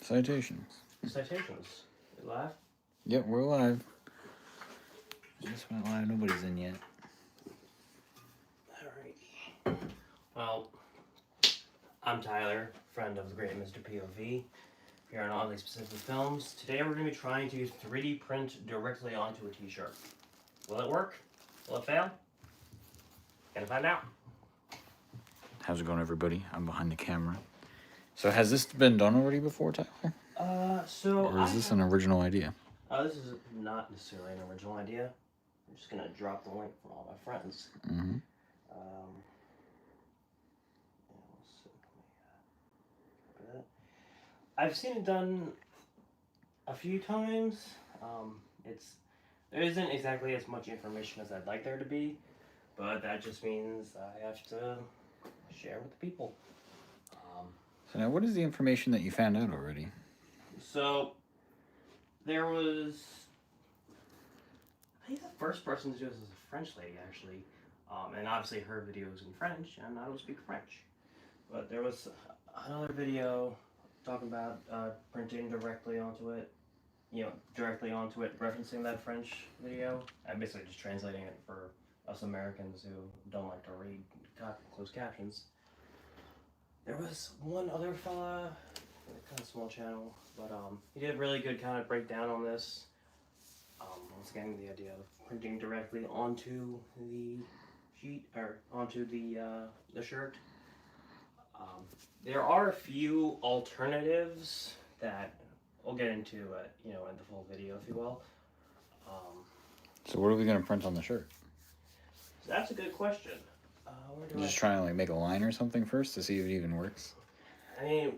Citations. Citations. You live? Yep, we're live. Just went live. Nobody's in yet. Alright. Well, I'm Tyler, friend of the great Mr. POV, here on Oddly Specific Films. Today we're going to be trying to 3D print directly onto a t-shirt. Will it work? Will it fail? Gonna find out. How's it going, everybody? I'm behind the camera. So has this been done already before, Tyler? Or is this an original idea? This is not necessarily an original idea. I'm just gonna drop the link from all my friends. Mm-hmm. I've seen it done a few times. There isn't exactly as much information as I'd like there to be, but that just means I have to share with the people. So now, what is the information that you found out already? So there was, I think the first person to do this was a French lady, actually, and obviously her video was in French, and I don't speak French. But there was another video talking about printing directly onto it, referencing that French video, and basically just translating it for us Americans who don't like to read closed captions. There was one other fella, kind of small channel, but he did a really good kind of breakdown on this. Once again, the idea of printing directly onto the sheet, or onto the shirt. There are a few alternatives that we'll get into, in the full video, if you will. So what are we going to print on the shirt? So that's a good question. Just trying to make a line or something first to see if it even works? I mean,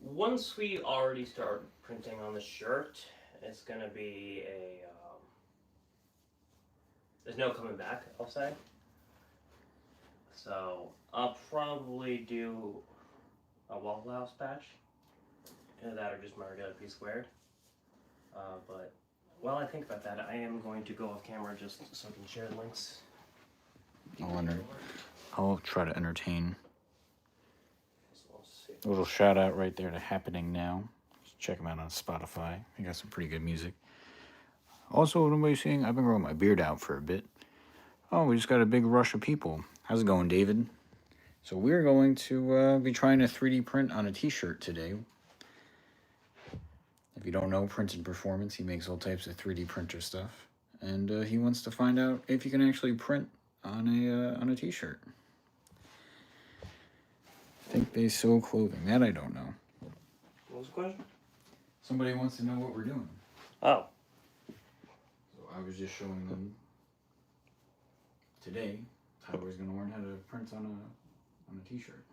once we already start printing on the shirt, it's going to be there's no coming back, I'll say. So I'll probably do a Waffle House patch. Either that or just my regular P-squared. But while I think about that, I am going to go off camera just so I can share links. I'll try to entertain. A little shout out right there to Happening Now. Check them out on Spotify. They got some pretty good music. Also, what am I seeing? I've been growing my beard out for a bit. Oh, we just got a big rush of people. How's it going, David? So we're going to be trying to 3D print on a t-shirt today. If you don't know, Printed Performance, he makes all types of 3D printer stuff. And he wants to find out if you can actually print on a t-shirt. I think they sew clothing. That I don't know. What was the question? Somebody wants to know what we're doing. Oh. So I was just showing them today Tyler's going to learn how to print on a t-shirt.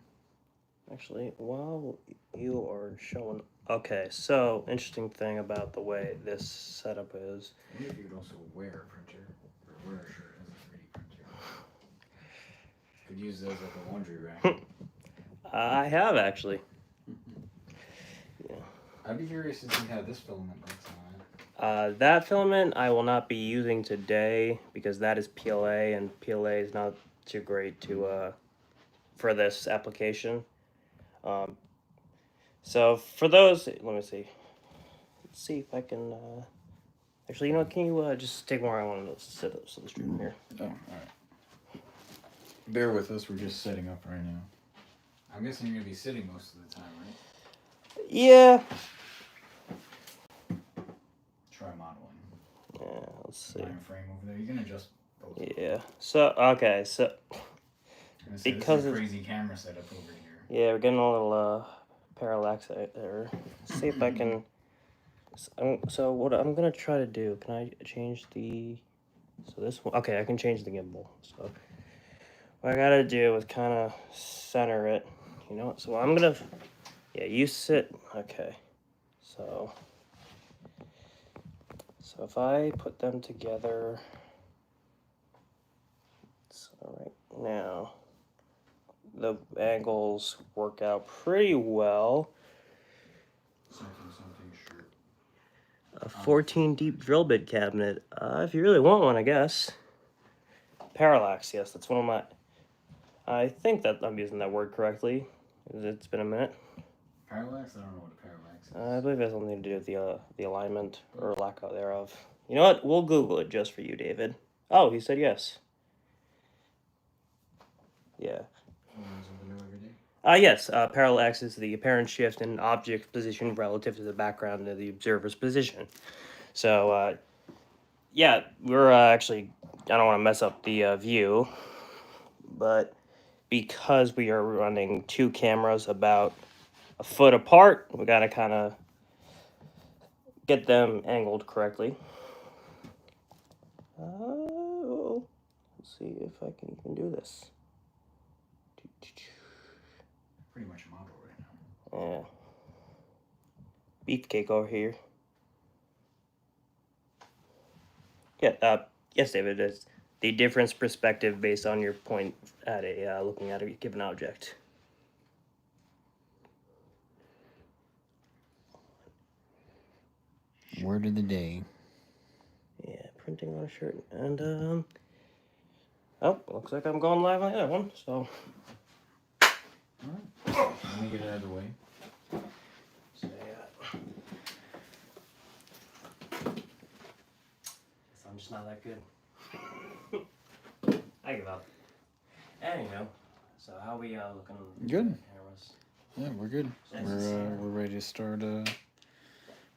Actually, while you are showing... Okay, so, interesting thing about the way this setup is... I wonder if you could also wear a printer, or wear a shirt as a 3D printer. Could use those like a laundry rack. I have, actually. Yeah. I'd be curious to see how this filament looks on it. That filament I will not be using today, because that is PLA, and PLA is not too great to for this application. So for those, let me see. Let's see if I can. Actually, you know what? Can you just take more? I want to set up the stream here. Oh, all right. Bear with us. We're just setting up right now. I'm guessing you're gonna be sitting most of the time, right? Yeah. Try modeling. Yeah. Let's see. Frame over there. You can adjust both. Yeah. So okay. So because this is a crazy camera setup over here. Yeah, we're getting a little parallax there. Let's see if I can. So what I'm gonna try to do? Can I change the? So this one. Okay, I can change the gimbal. So what I gotta do is kind of center it. You know. So I'm gonna. Yeah, you sit. Okay. So if I put them together. So right now. The angles work out pretty well. Something shirt. A 14 deep drill bit cabinet. If you really want one, I guess. Parallax, yes, that's one of my... I think that I'm using that word correctly. It's been a minute. Parallax? I don't know what a parallax I believe it has something to do with the alignment or lack of thereof. You know what? We'll Google it just for you, David. Oh, he said yes. Yeah. Yes. Parallel x is the apparent shift in object position relative to the background of the observer's position. So, yeah, we're actually. I don't want to mess up the view, but because we are running two cameras about a foot apart, we gotta kind of get them angled correctly. Oh, let's see if I can even do this. Pretty much a model right now. Yeah. Beefcake over here. Yeah. Yes, David. It's the difference perspective based on your point at a looking at a given object. Word of the day. Yeah, printing on a shirt. And, oh, looks like I'm going live on the other one, so. Alright. Let me get it out of the way. So, yeah. Guess I'm just not that good. I give up. Anywho, so how we looking on Good. the cameras? Yeah, we're good. Yes, We're ready to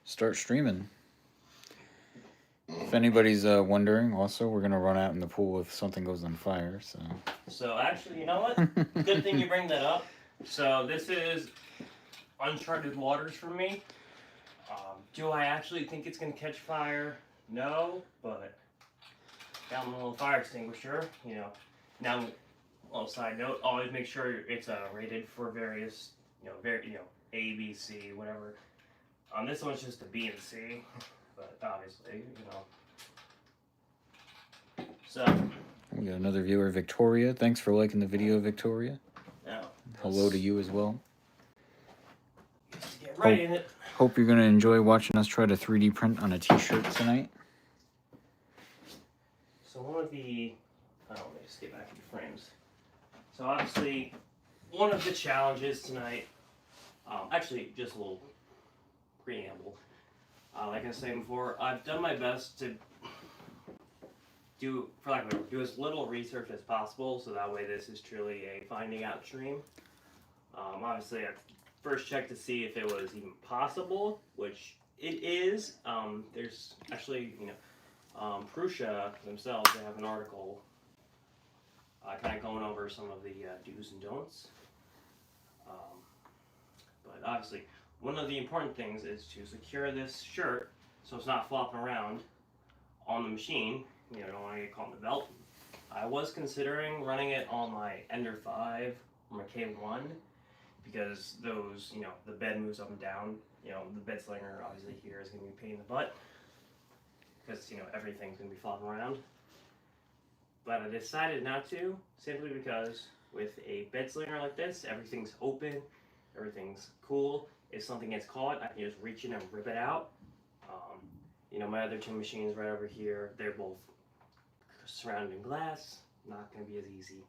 start streaming. If anybody's wondering, also we're gonna run out in the pool if something goes on fire. So actually, you know what? Good thing you bring that up. So this is uncharted waters for me. Do I actually think it's gonna catch fire? No, but got my little fire extinguisher. You know, now, well, side note, always make sure it's rated for various, A, B, C, whatever. This one's just a B and C, but obviously, So. We got another viewer, Victoria. Thanks for liking the video, Victoria. Now, hello to you as well. Get right in it. Hope you're gonna enjoy watching us try to 3D print on a T-shirt tonight. So one of the, let me just get back into frames. So obviously, one of the challenges tonight, actually just a little preamble. Like I was saying before, I've done my best to do as little research as possible, so that way this is truly a finding out stream. Obviously, I first checked to see if it was even possible, which it is. There's actually, Prusa themselves, they have an article kind of going over some of the do's and don'ts. But obviously, one of the important things is to secure this shirt so it's not flopping around on the machine. You don't want to get caught in the belt. I was considering running it on my Ender 5 or my K1 because those, the bed moves up and down. The bed slinger obviously here is going to be a pain in the butt because, everything's going to be flopping around. But I decided not to, simply because with a bed slinger like this, everything's open, everything's cool. If something gets caught, I can just reach in and rip it out. My other two machines right over here, they're both surrounding glass, not going to be as easy.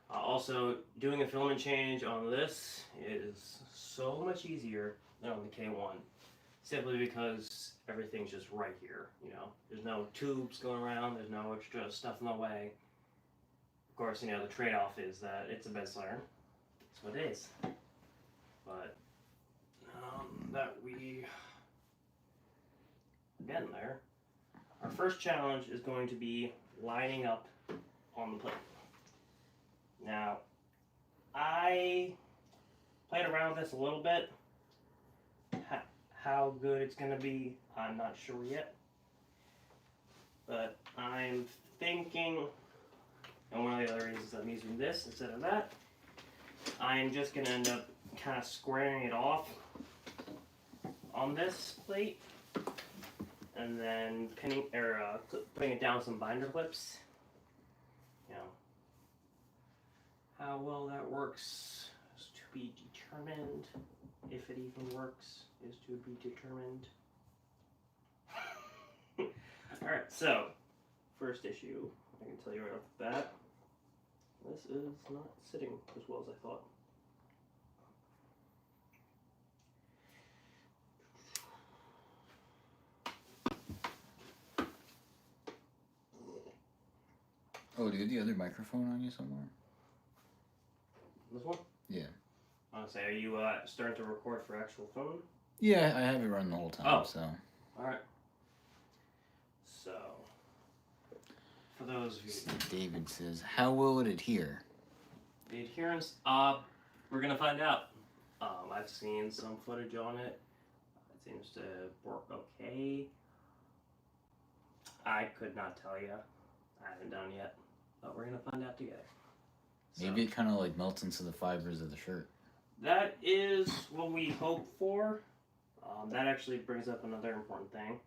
Also, doing a filament change on this is so much easier than on the K1, simply because everything's just right here. There's no tubes going around, there's no extra stuff in the way. Of course, the trade-off is that it's a bed slinger. That's what it is. But that we getting there. Our first challenge is going to be lining up on the plate. Now, I played around with this a little bit. How good it's going to be, I'm not sure yet. But I'm thinking, and one of the other reasons I'm using this instead of that, I'm just going to end up kind of squaring it off on this plate, and then pinning or putting it down with some binder clips. How well that works is to be determined. If it even works is to be determined. Alright, so first issue, I can tell you right off the bat, this is not sitting as well as I thought. Oh, do you have the other microphone on you somewhere? This one? Yeah. I was say, are you starting to record for actual phone? Yeah, I have it run the whole time, Oh. so. Alright. So, for those of you... David says, how will it adhere? The adherence, we're gonna find out. I've seen some footage on it. It seems to work okay. I could not tell you. I haven't done yet, but we're gonna find out together. Maybe it kind of like melts into the fibers of the shirt. That is what we hope for. That actually brings up another important thing.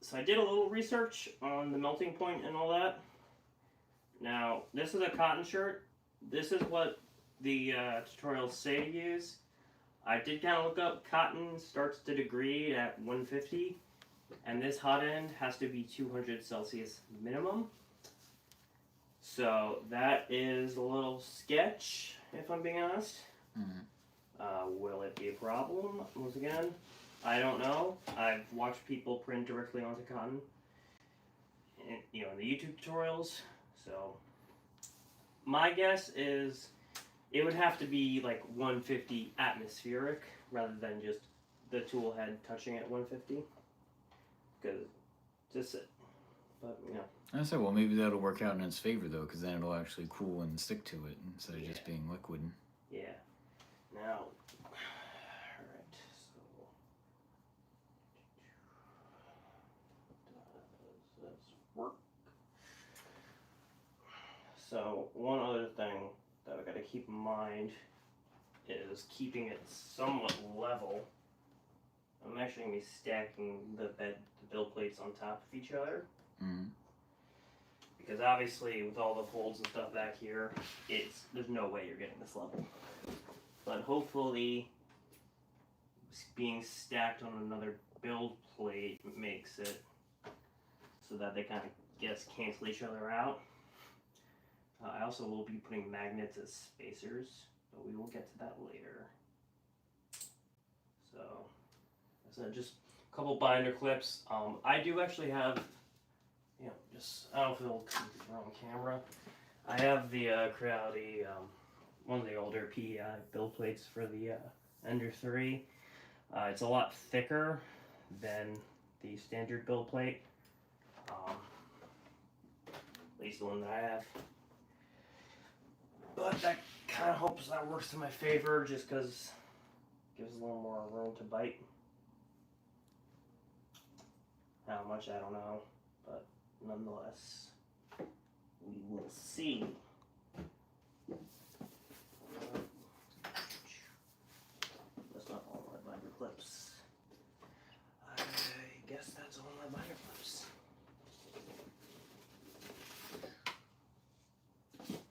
So I did a little research on the melting point and all that. Now, this is a cotton shirt. This is what the tutorials say to use. I did kind of look up. Cotton starts to degrade at 150, and this hot end has to be 200 Celsius minimum. So that is a little sketch, if I'm being honest. Mm-hmm. Will it be a problem? Once again, I don't know. I've watched people print directly onto cotton, in the YouTube tutorials. So my guess is it would have to be like 150 atmospheric rather than just the tool head touching at 150. Because just it. But I said, well, maybe that'll work out in its favor though, because then it'll actually cool and stick to it instead of just being liquid. Yeah. Now, alright, so does this work? So, one other thing that I gotta keep in mind is keeping it somewhat level. I'm actually gonna be stacking the build plates on top of each other. Mm-hmm. Because obviously, with all the folds and stuff back here, there's no way you're getting this level. But hopefully, being stacked on another build plate makes it so that they kind of cancel each other out. I also will be putting magnets as spacers, but we will get to that later. So just a couple binder clips. I do actually have, I don't know if it'll come through on camera. I have the Creality, one of the older PEI build plates for the Ender 3. It's a lot thicker than the standard build plate, at least the one that I have. But that kind of hopes that works in my favor just because it gives a little more room to bite. How much, I don't know, but nonetheless, we will see. That's not all my binder clips. I guess that's all my binder clips.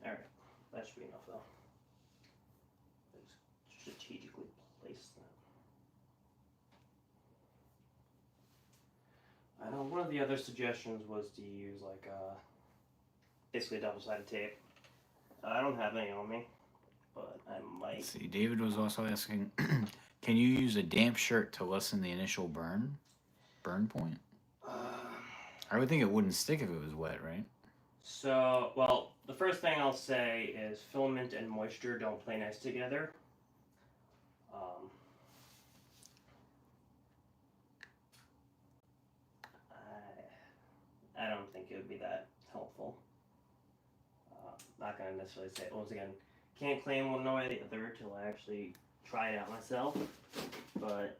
Alright, that should be enough though. Let's strategically place that. I know one of the other suggestions was to use like basically double-sided tape. I don't have any on me, but I might. Let's see, David was also asking, can you use a damp shirt to lessen the initial burn point? I would think it wouldn't stick if it was wet, right? So, well, the first thing I'll say is filament and moisture don't play nice together. I don't think it would be that helpful. Not going to necessarily say it. Once again, can't claim one way or the other until I actually try it out myself. But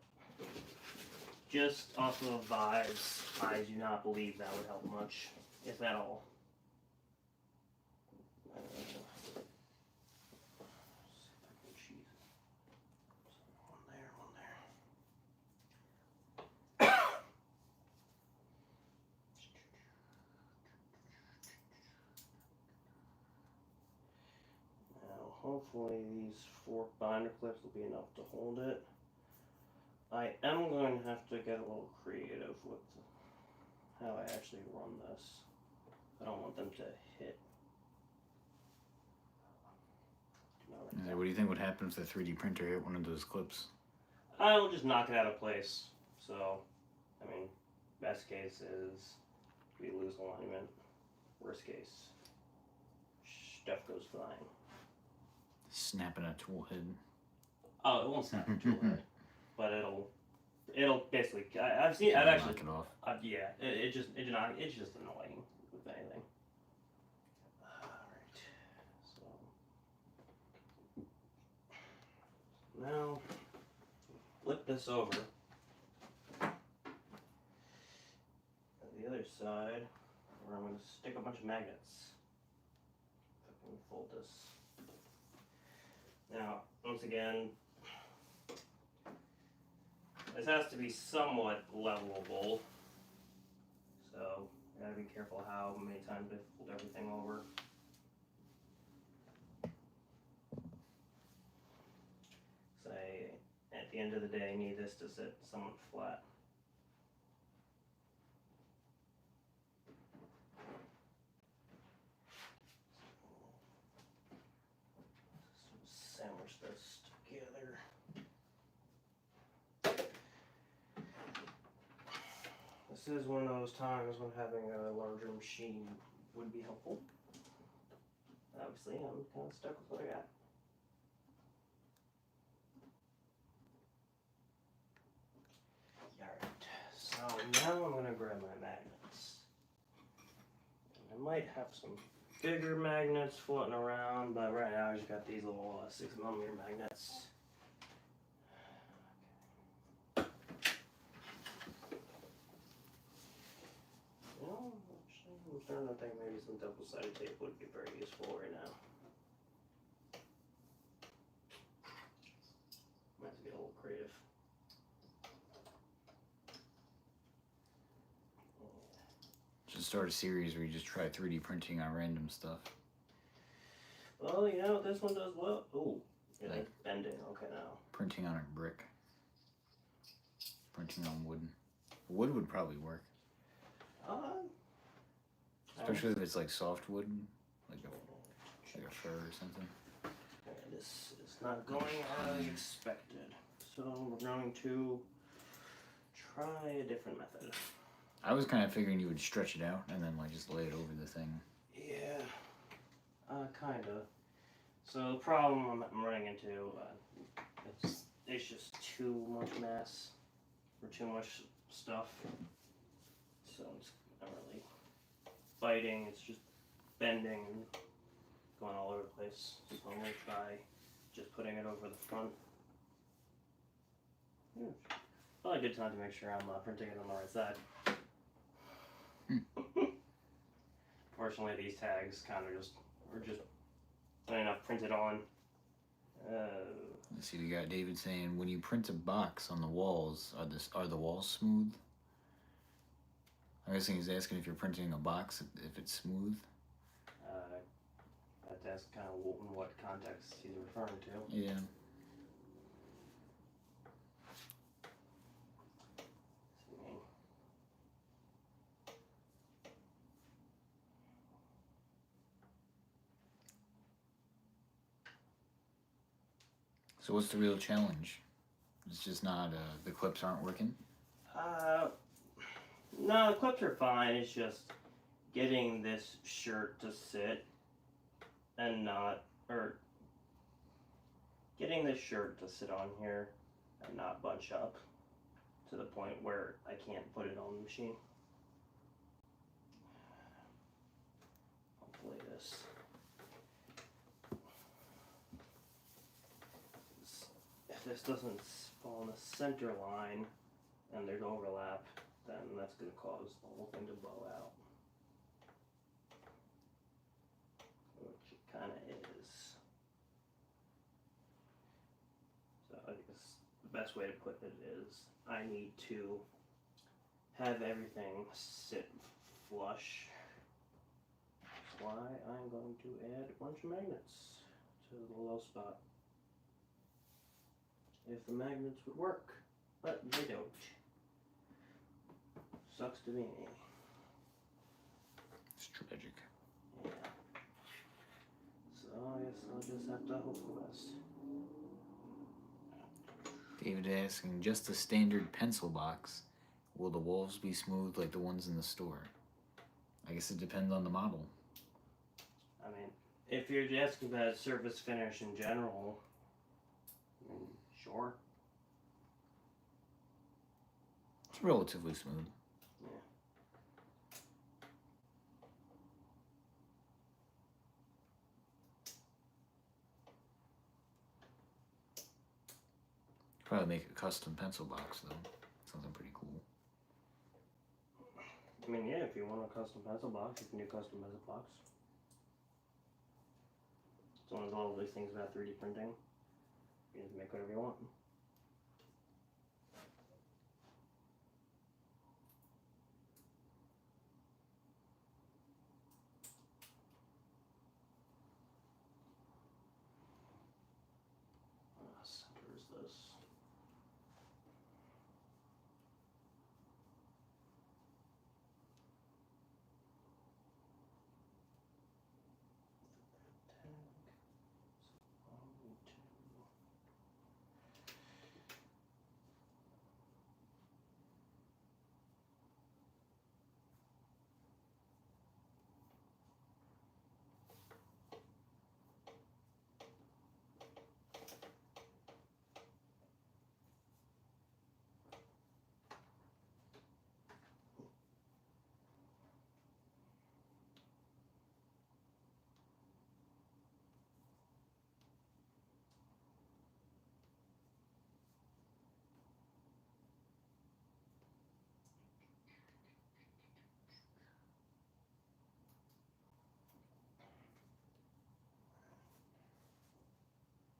just off of vibes, I do not believe that would help much, if at all. Hopefully these 4 binder clips will be enough to hold it. I am going to have to get a little creative with how I actually run this. I don't want them to hit. What do you think would happen if the 3D printer hit one of those clips? I'll just knock it out of place. So, I mean, best case is we lose alignment. Worst case, stuff goes flying. Snapping a tool head. Oh, it won't snap the tool head, but it'll basically. I've actually knock it off. Yeah, it's just annoying with anything. Alright, so now flip this over. The other side, where I'm going to stick a bunch of magnets. If I can fold this. Now, once again, this has to be somewhat levelable, so you gotta be careful how many times I fold everything over. Say, at the end of the day, I need this to sit somewhat flat. Sandwich this together. This is one of those times when having a larger machine would be helpful. Obviously, I'm kind of stuck with what I got. Alright, so now I'm going to grab my magnets. And I might have some bigger magnets floating around, but right now I just got these little 6mm magnets. Well, actually, I'm starting to think maybe some double-sided tape would be very useful right now. Might have to get a little creative. Should start a series where you just try 3D printing on random stuff. Well, you know, this one does well. Ooh, yeah, Like- it's bending. Okay, now. Printing on a brick. Printing on wood. Wood would probably work. Especially if it's like softwood, like a fir or something. Okay, this is not going as expected. So we're going to try a different method. I was kind of figuring you would stretch it out and then like just lay it over the thing. Yeah, kinda. So the problem I'm running into, it's just too much mass or too much stuff. So it's not really biting, it's just bending and going all over the place. So I'm gonna try just putting it over the front. Yeah. Probably a good time to make sure I'm printing it on the right side. Fortunately, these tags kind of are just plain enough printed on. Let's see, we got David saying, when you print a box on the walls, are the walls smooth? I'm guessing he's asking if you're printing a box, if it's smooth. That's kind of what context he's referring to. Yeah. So what's the real challenge? It's just not, the clips aren't working? No, the clips are fine. It's just getting this shirt to sit and getting this shirt to sit on here and not bunch up to the point where I can't put it on the machine. Hopefully if this doesn't fall in the center line and there's overlap, then that's going to cause the whole thing to blow out. Which it kind of is. So I guess the best way to put it is I need to have everything sit flush. That's why I'm going to add a bunch of magnets to the low spot. If the magnets would work, but they don't. Sucks to be me. It's tragic. Yeah. So I guess I'll just have to hope for the best. David asking, just a standard pencil box. Will the walls be smooth like the ones in the store? I guess it depends on the model. I mean, if you're asking about surface finish in general, I mean, sure. It's relatively smooth. Yeah. Probably make a custom pencil box though. Something pretty cool. I mean, yeah, if you want a custom pencil box, you can do custom pencil box. It's one of the lovely things about 3D printing. You can make whatever you want. What center is this?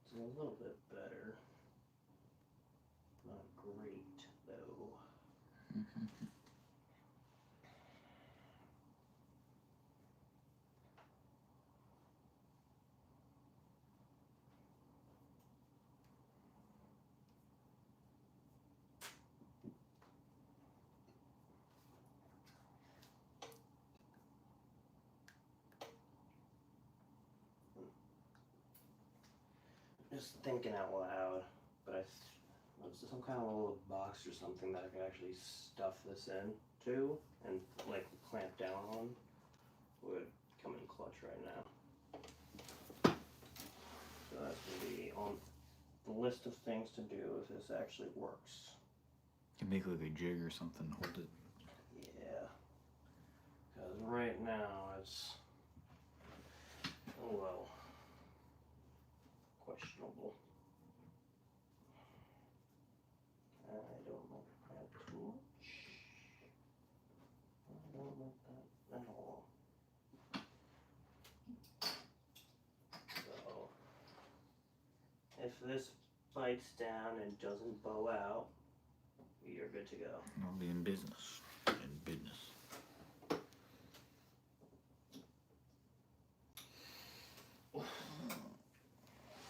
It's a little bit better. Not great, though. Just thinking out loud, but was some kind of little box or something that I could actually stuff this into and like clamp down on would come in clutch right now. So that's gonna be on the list of things to do if this actually works. You can make like a jig or something, hold it. Yeah, because right now it's, oh well, questionable. I don't like that too much. I don't like that at all. So, if this bites down and doesn't bow out, you're good to go. I'll be in business. In business.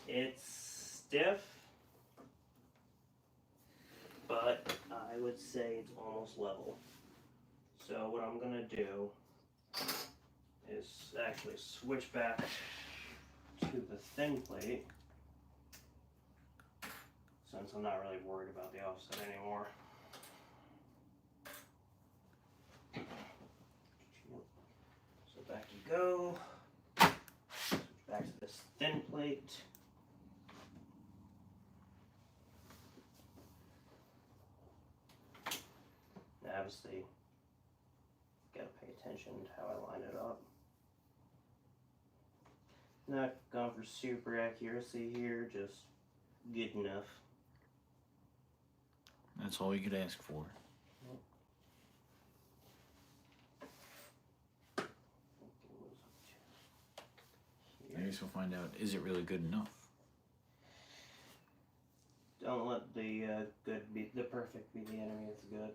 It's stiff, but I would say it's almost level. So what I'm gonna do is actually switch back to the thin plate, since I'm not really worried about the offset anymore. So back you go. Switch back to this thin plate. Now obviously, gotta pay attention to how I line it up. Not going for super accuracy here, just good enough. That's all you could ask for. I guess we'll find out, is it really good enough? Don't let the good be the perfect be the enemy of the good.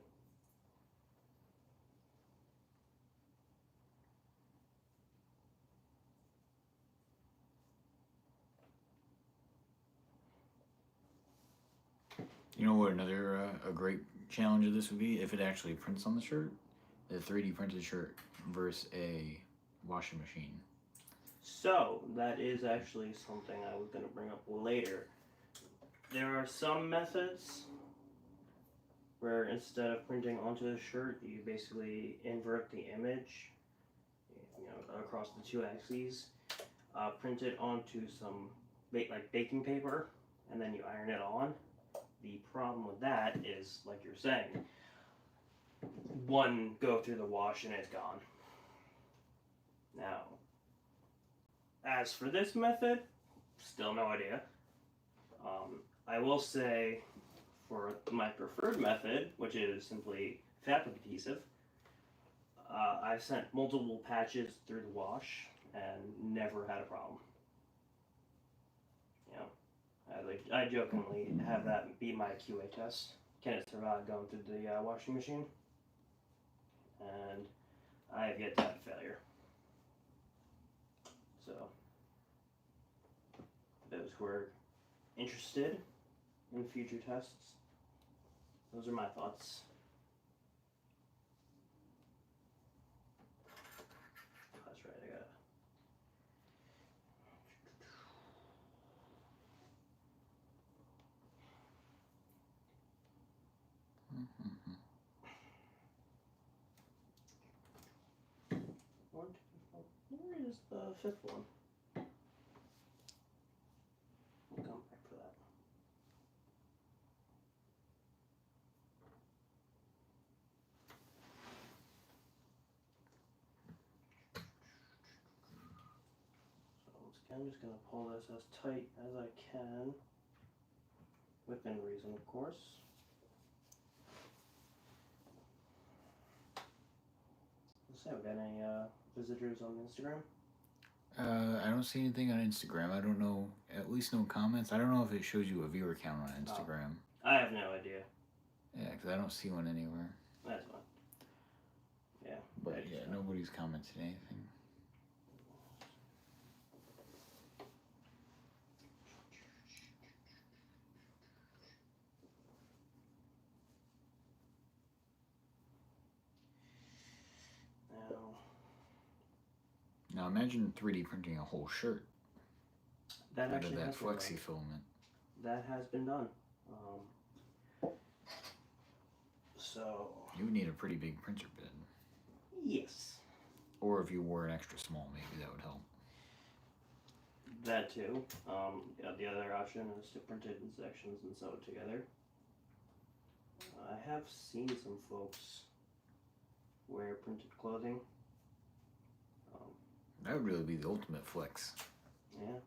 You know what another a great challenge of this would be? If it actually prints on the shirt. The 3D printed shirt versus a washing machine. So, that is actually something I was going to bring up later. There are some methods where instead of printing onto the shirt, you basically invert the image across the two axes, print it onto some like baking paper, and then you iron it on. The problem with that is, like you're saying, one go through the wash and it's gone. Now, as for this method, still no idea. I will say, for my preferred method, which is simply fabric adhesive, I've sent multiple patches through the wash and never had a problem. I jokingly have that be my QA test. Can it survive going through the washing machine? And I have yet to have a failure. So, those who are interested in future tests, those are my thoughts. That's right, I got it. One, two, four. Where is the fifth one? We'll come back for that. So once again, I'm just going to pull this as tight as I can, within reason, of course. Let's say we got any visitors on Instagram? I don't see anything on Instagram. I don't know, at least no comments. I don't know if it shows you a viewer count on Instagram. I have no idea. Yeah, because I don't see one anywhere. That's fine. Yeah. But yeah, nobody's commented anything. Now imagine 3D printing a whole shirt That out of that has been flexi done. filament. That has been done. So You would need a pretty big printer bed. yes, Or if you wore an extra small, maybe that would help. that too. Yeah, the other option is to print it in sections and sew it together. I have seen some folks wear printed clothing. That would really be the ultimate flex. Yeah.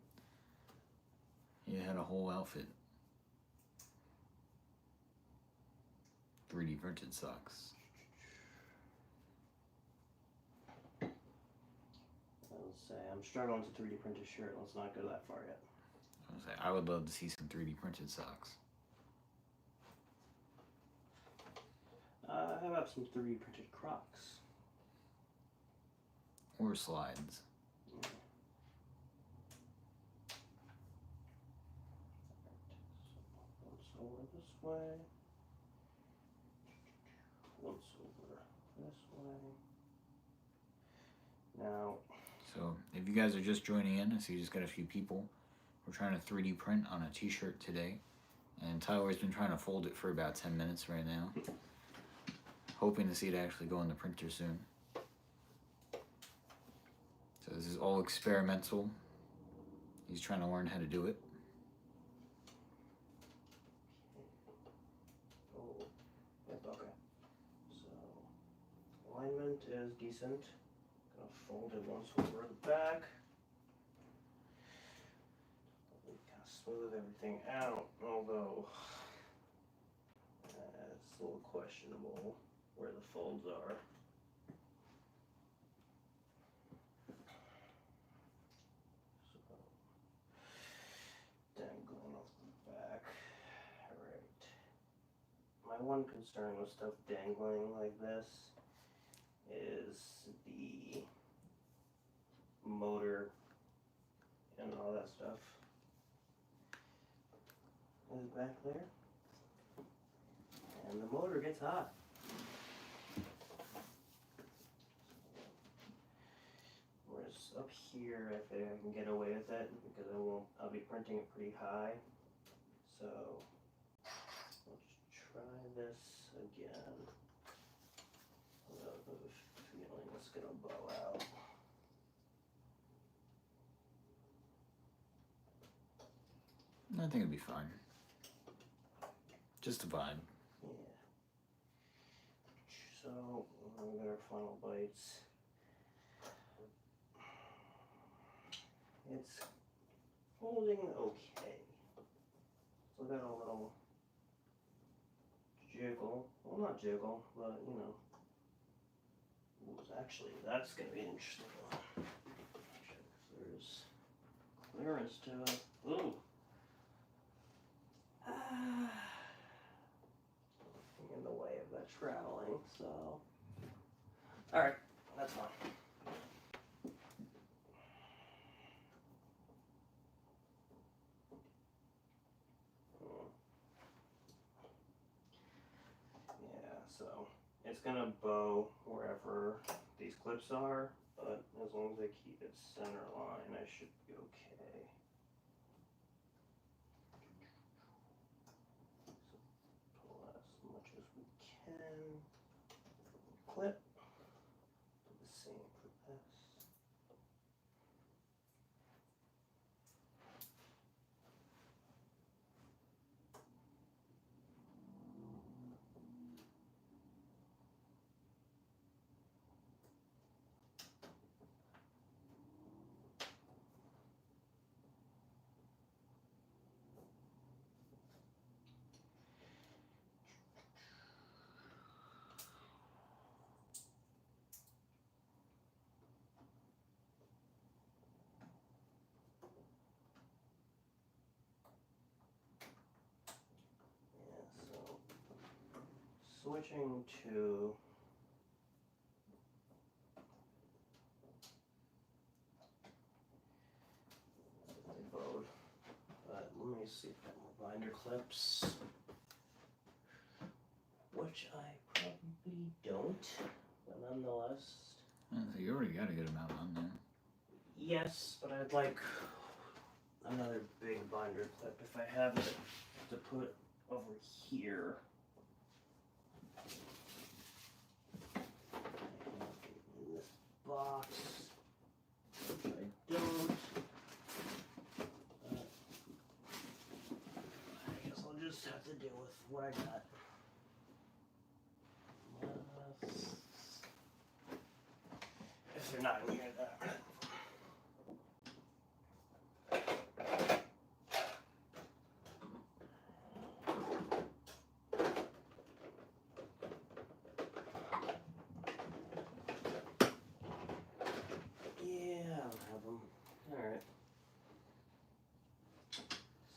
You had a whole outfit. 3D printed socks. Let's say I'm struggling to 3D print a shirt. Let's not go that far yet. I would love to see some 3D printed socks. How about some 3D printed Crocs? Or slides. Yeah. Once over this way. Once over this way. Now. So, if you guys are just joining in, I see you just got a few people. We're trying to 3D print on a t-shirt today. And Tyler's been trying to fold it for about 10 minutes right now. Hoping to see it actually go in the printer soon. So this is all experimental. He's trying to learn how to do it. Oh, yep, okay. So, alignment is decent. Gonna fold it once over the back. Kind of smooth everything out, although it's a little questionable where the folds are. Dangling off the back. Alright. My one concern with stuff dangling like this is the motor and all that stuff is back there. And the motor gets hot. Whereas up here, I think I can get away with it because I'll be printing it pretty high. So let's try this again. I have a feeling it's gonna bow out. I think it'd be fine. Just a vibe. Yeah. So, we got our final bites. It's holding okay. Still got a little jiggle. Well, not jiggle, but you know. Actually, that's gonna be an interesting one. Check if there's clearance to it. Ooh. In the way of that traveling, so. Alright, that's fine. Yeah, so it's gonna bow wherever these clips are, but as long as I keep it center line, I should be okay. So pull as much as we can. Clip. Do the same for this. Switching to the boat, but let me see if I have more binder clips, which I probably don't, but nonetheless. So you already got a good amount on there. Yes, but I'd like another big binder clip if I have it to put over here. In this box, which I don't. I guess I'll just have to deal with what I got. If they're not in here, then alright.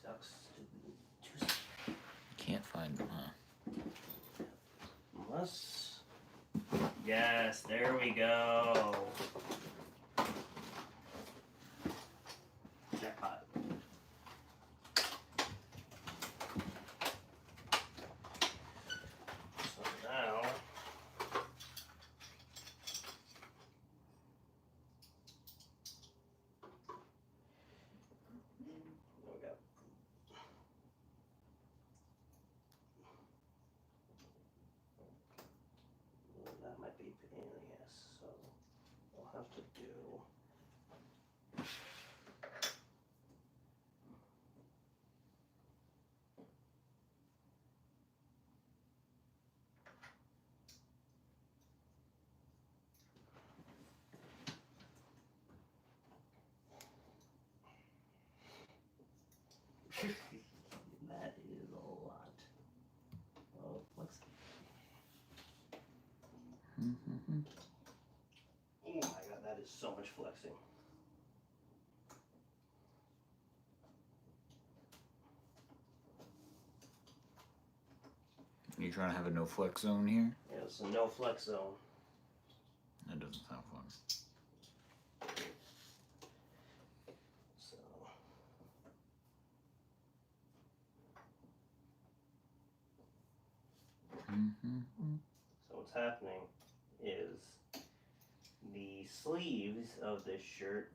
Sucks to be too. Can't find them, huh? Unless. Yes, there we go. Jackpot. So now. We got. That might be a pain in the ass, so we'll have to do. That is a lot. Oh, what's. Oh my god, that is so much flexing. You trying to have a no flex zone here? Yeah, it's a no flex zone. That doesn't sound fun. So. So what's happening is the sleeves of this shirt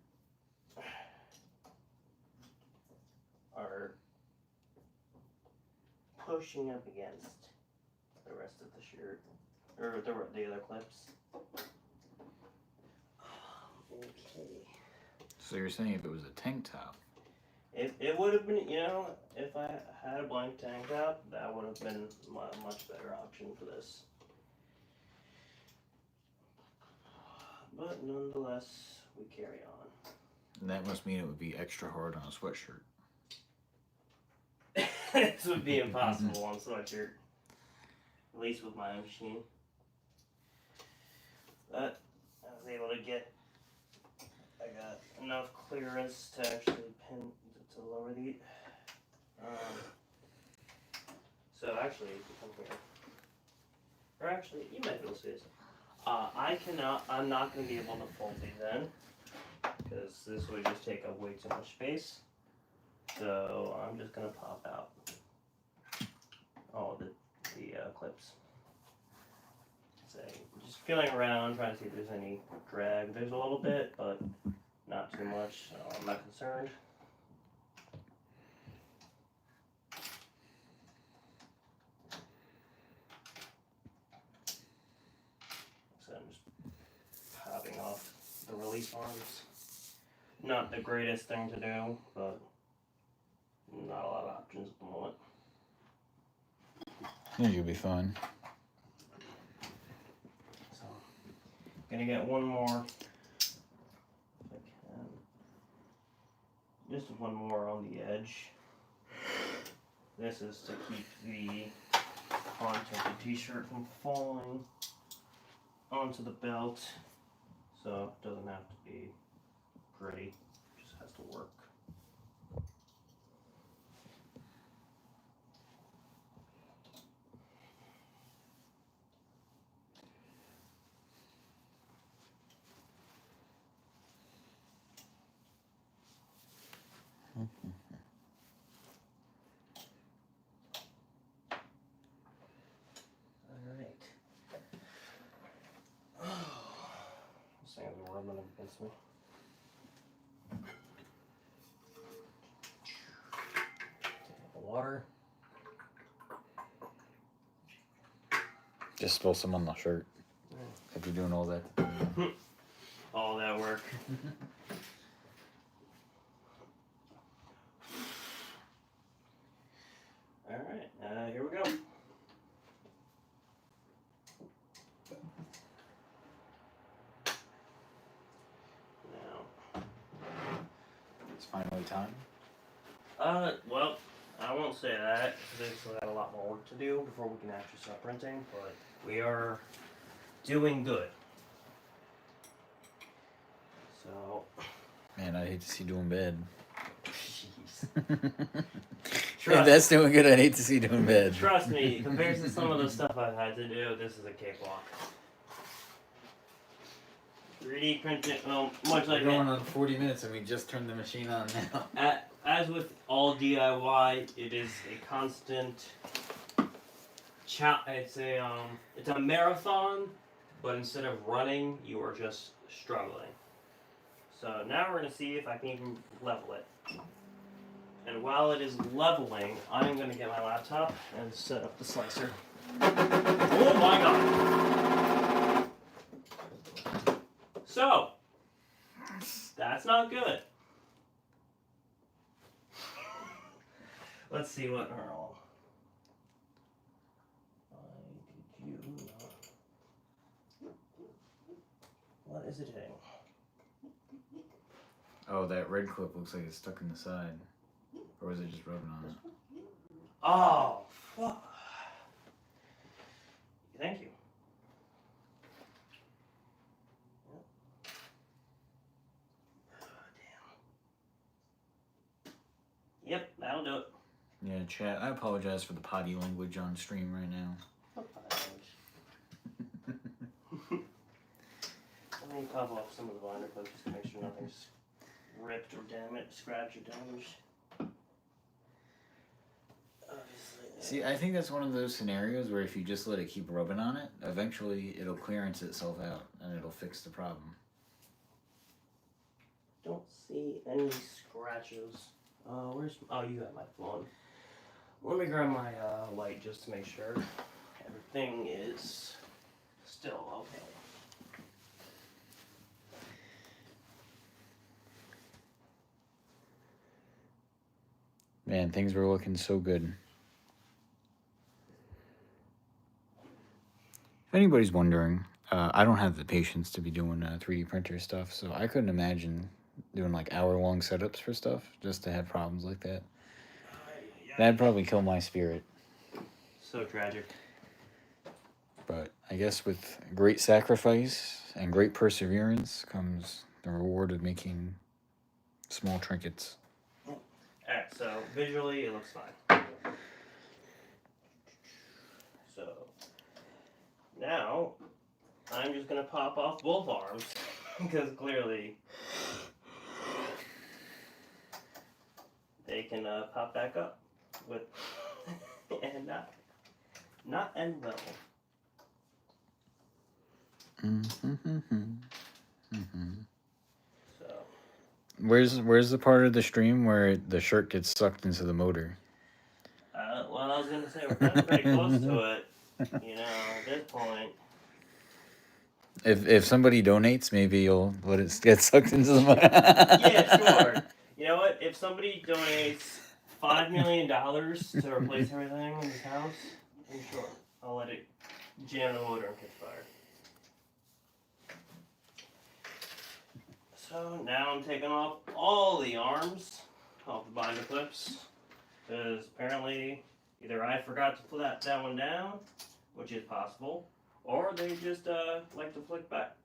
are pushing up against the rest of the shirt, or the other clips. Okay. So you're saying if it was a tank top? It would have been, if I had a blank tank top, that would have been a much better option for this. But nonetheless, we carry on. And that must mean it would be extra hard on a sweatshirt. This would be impossible on a sweatshirt. At least with my machine. But I was able to I got enough clearance to actually to lower the. So actually, if you come here, or actually, you might be able to see this. I'm not going to be able to fold these in, because this would just take up way too much space. So I'm just going to pop out all the clips. So just feeling around, trying to see if there's any drag. There's a little bit, but not too much, so I'm not concerned. So I'm just popping off the release arms. Not the greatest thing to do, but not a lot of options at the moment. Yeah, you'll be fine. So, gonna get one more, if I can. Just one more on the edge. This is to keep the content of the t-shirt from falling onto the belt, so it doesn't have to be pretty, it just has to work. This thing is rubbing against me. Take water. Just spill some on the shirt. If you're doing all that. All that work. Alright, here we go. Now. It's finally time. Well, I won't say that, because we've still got a lot more work to do before we can actually start printing, but we are doing good. So. Man, I hate to see you doing bad. Jeez. If that's doing good, I hate to see you doing bad. Trust me, compared to some of the stuff I've had to do, this is a cakewalk. 3D printing, well, much like We're going on 40 minutes and we just turned the machine on now. As with all DIY, it is a constant. It's a marathon, but instead of running, you are just struggling. So now we're gonna see if I can even level it. And while it is leveling, I'm gonna get my laptop and set up the slicer. Oh my god! So, that's not good. Let's see what Earl. Why did you not? What is it hitting? Oh, that red clip looks like it's stuck in the side. Or was it just rubbing on it? Oh, fuck. Thank you. Oh, damn. Yep, that'll do it. Yeah, chat, I apologize for the potty language on stream right now. Let me pop off some of the binder clips just to make sure nothing's ripped or damaged, scratched or damaged. Obviously. See, I think that's one of those scenarios where if you just let it keep rubbing on it, eventually it'll clearance itself out and it'll fix the problem. Don't see any scratches. Oh, you got my phone. Let me grab my light just to make sure everything is still okay. Man, things were looking so good. If anybody's wondering, I don't have the patience to be doing 3D printer stuff, so I couldn't imagine doing like hour-long setups for stuff just to have problems like that. That'd probably kill my spirit. So tragic. But I guess with great sacrifice and great perseverance comes the reward of making small trinkets. Alright, so visually it looks fine. So now I'm just gonna pop off both arms because clearly they can pop back up with and not end well. So Where's the part of the stream where the shirt gets sucked into the motor? well, I was gonna say we're kind of pretty close to it. You know, at this point. If somebody donates, maybe you'll let it get sucked into the motor. Yeah, sure. You know what? If somebody donates $5 million to replace everything in this house, I'm sure I'll let it jam the motor and catch fire. So now I'm taking off all the arms off the binder clips because apparently either I forgot to put that one down, which is possible, or they just like to flick back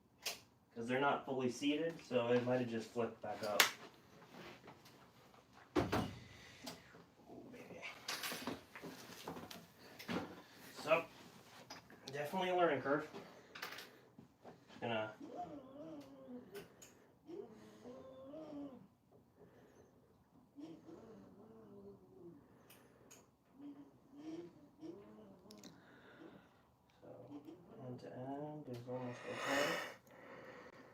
because they're not fully seated, so it might have just flicked back up. So, definitely a learning curve. Just gonna end to end is almost okay.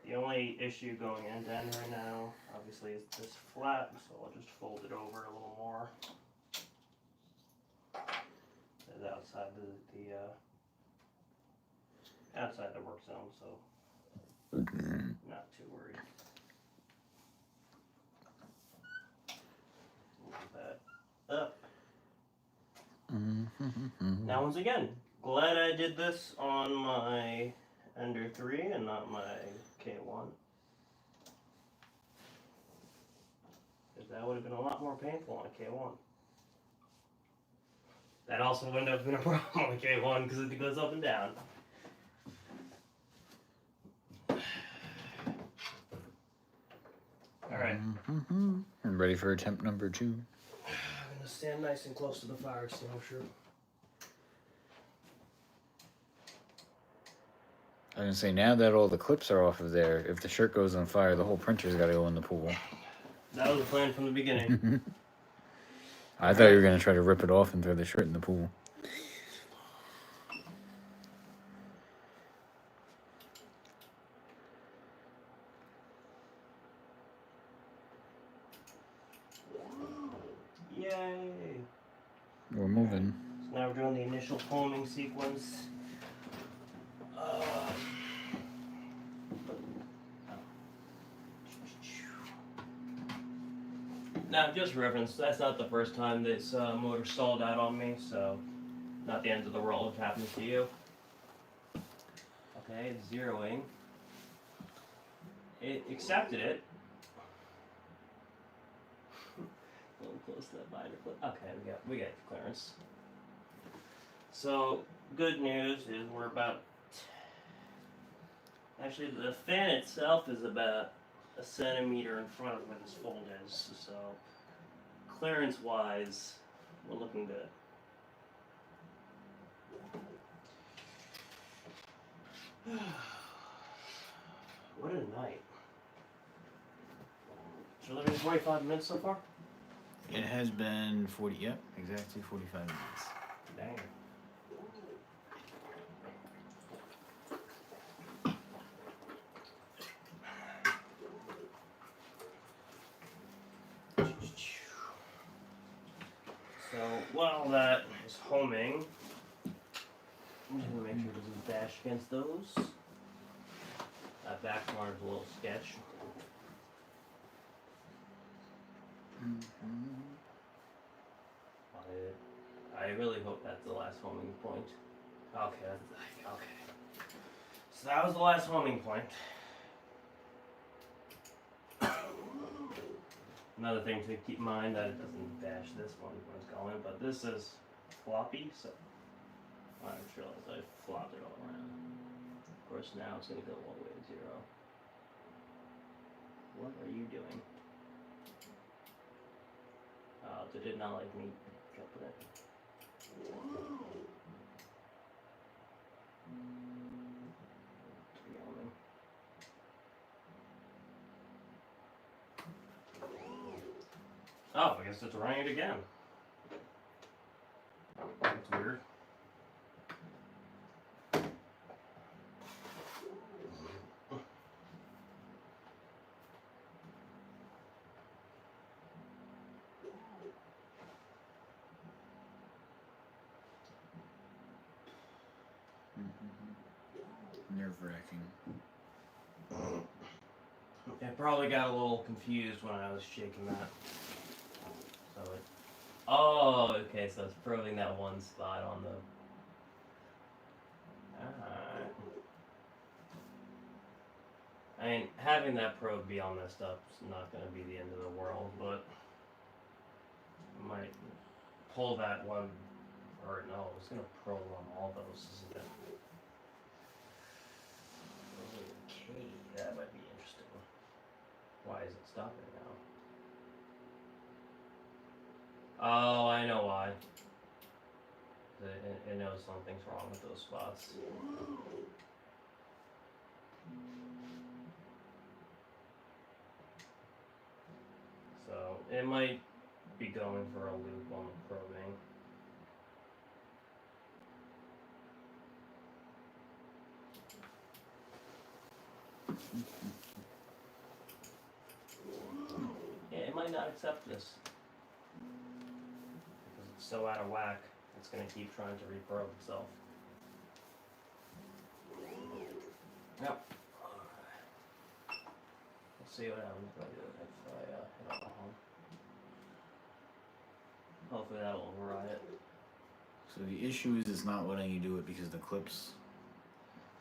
The only issue going end to end right now, obviously, is this flat, so I'll just fold it over a little more. It's outside the outside the work zone, so not too worried. Move that up. Now, once again, glad I did this on my Ender 3 and not my K1. Because that would have been a lot more painful on a K1. That also wouldn't have been a problem on a K1 because it goes up and down. Alright. I'm ready for attempt number 2. I'm going to stand nice and close to the fire extinguisher. I was gonna say, now that all the clips are off of there, if the shirt goes on fire, the whole printer's gotta go in the pool. That was the plan from the beginning. I thought you were gonna try to rip it off and throw the shirt in the pool. Yay! We're moving. So now we're doing the initial foaming sequence. Now, just reference, that's not the first time this motor stalled out on me, so not the end of the world if it happens to you. Okay, it's zeroing. It accepted it. A little close to that binder clip. Okay, we got clearance. So, good news is we're about... Actually, the fan itself is about a centimeter in front of where this fold is, so clearance-wise, we're looking good. What a night. So it's been 45 minutes so far? It has been 40, yep, exactly 45 minutes. Dang. So while that is homing, I'm just gonna make sure it doesn't bash against those. That back corner's a little sketch. I really hope that's the last homing point. Okay, okay. So that was the last homing point. Another thing to keep in mind that it doesn't bash this one when it's going, but this is floppy, so I just realized I flopped it all around. Of course, now it's going to go all the way to 0. What are you doing? Did it not like me jumping it? Oh, I guess it's running it again. That's weird. Nerve-wracking. I probably got a little confused when I was shaking that. So it. Oh, okay, so it's probing that one spot on the. Alright. I mean, having that probe be all messed up is not going to be the end of the world, but. I might pull that one. Or no, it's going to probe on all those, isn't it? Okay, that might be interesting. Why is it stopping now? Oh, I know why. It knows something's wrong with those spots. So, it might be going for a loop on the probing. Yeah, it might not accept this. Because it's so out of whack, it's going to keep trying to reprobe itself. Yep. Let's see what happens if I do it. If I hit on the home. Hopefully that'll override it. So the issue is it's not letting you do it because the clips.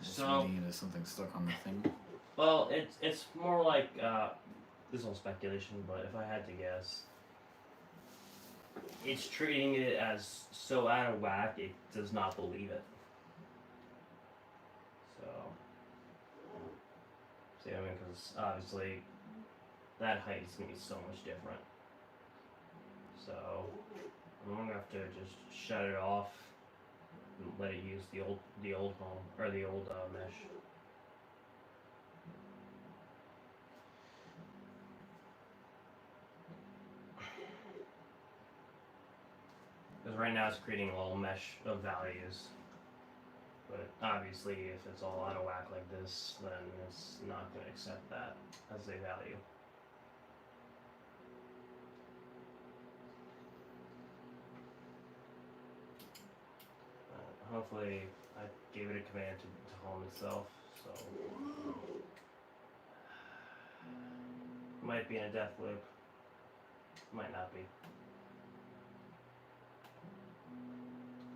It's reading it as something stuck on the thing. Well, it's more like this is all speculation, but if I had to guess, it's treating it as so out of whack it does not believe it. So, see, I mean, because obviously that height is gonna be so much different. So I'm gonna have to just shut it off and let it use the old home or the old mesh. Because right now it's creating a little mesh of values. But obviously if it's all out of whack like this, then it's not going to accept that as a value. Hopefully I gave it a command to home itself, so might be in a death loop, might not be.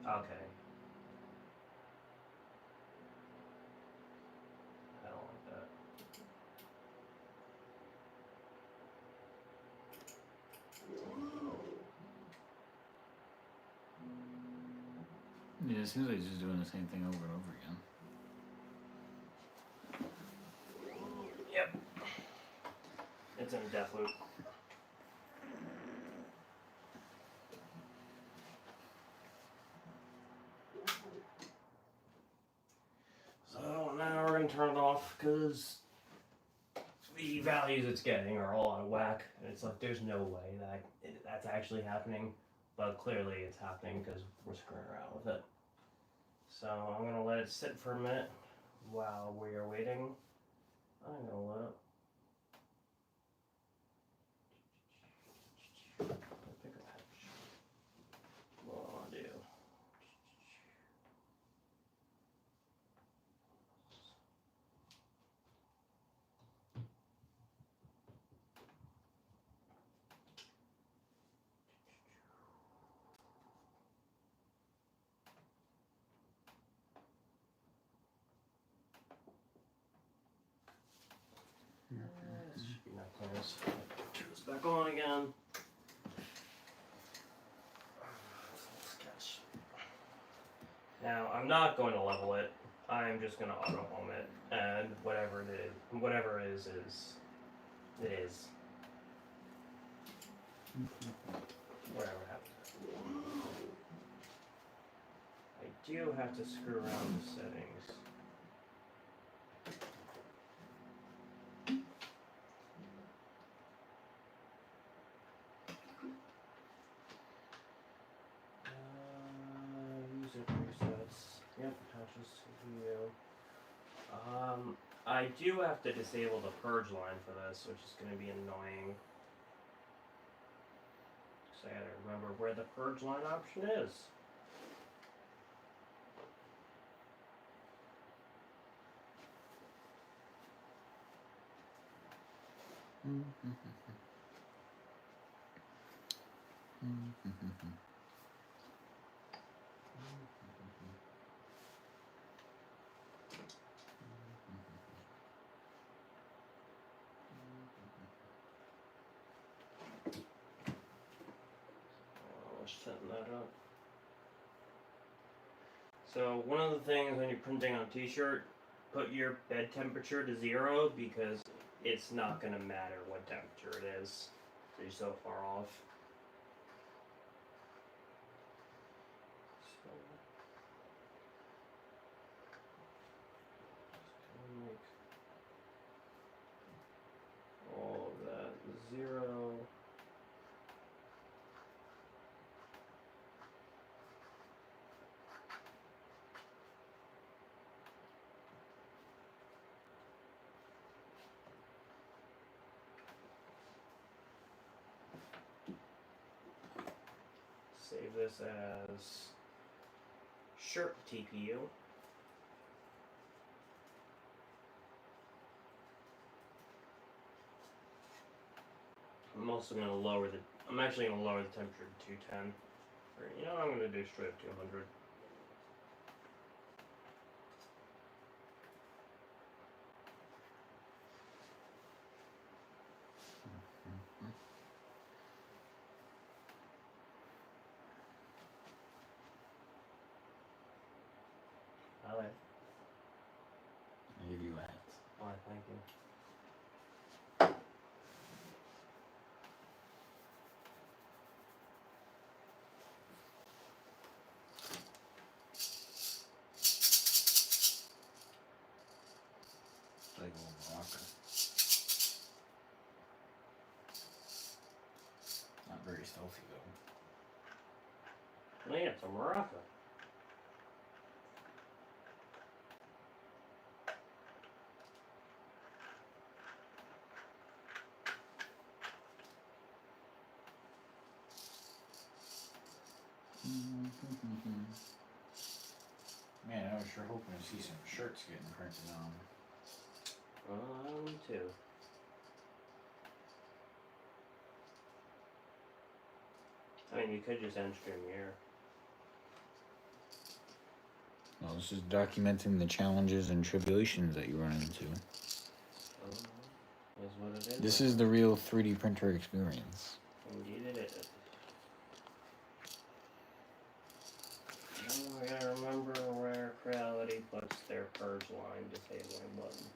Okay. I don't like that. Yeah, it seems like it's just doing the same thing over and over again. Yep. It's in a death loop. So now we're going to turn it off because the values it's getting are all out of whack. And it's like there's no way that that's actually happening. But clearly it's happening because we're screwing around with it. So I'm going to let it sit for a minute while we are waiting. I'm going to let it. Pick a patch. What I want to do. Let's turn this back on again. Sketch. Now I'm not going to level it. I'm just going to auto home it, and whatever it is, it is. Whatever happens. I do have to screw around the settings. User presets. Yep, touches to view. I do have to disable the purge line for this, which is going to be annoying. So I gotta remember where the purge line option is. Setting that up. So one of the things when you're printing on a t-shirt, put your bed temperature to 0 because it's not going to matter what temperature it is. So you're so far off. So make all of that 0. Save this as shirt TPU. I'm also going to lower the, I'm actually going to lower the temperature to 210. Or, you know, I'm going to do straight up 200. I like. I give you that. Why, thank you. Like a little Morocco. Not very stealthy though. Well, yeah, it's a Morocco. Man, I was sure hoping to see some shirts getting printed on. Me too. I mean, you could just end stream here. Well, this is documenting the challenges and tribulations that you run into. Is what it is. This is the real 3D printer experience. Indeed it is. Now I gotta remember where Creality puts their purge line disabling button.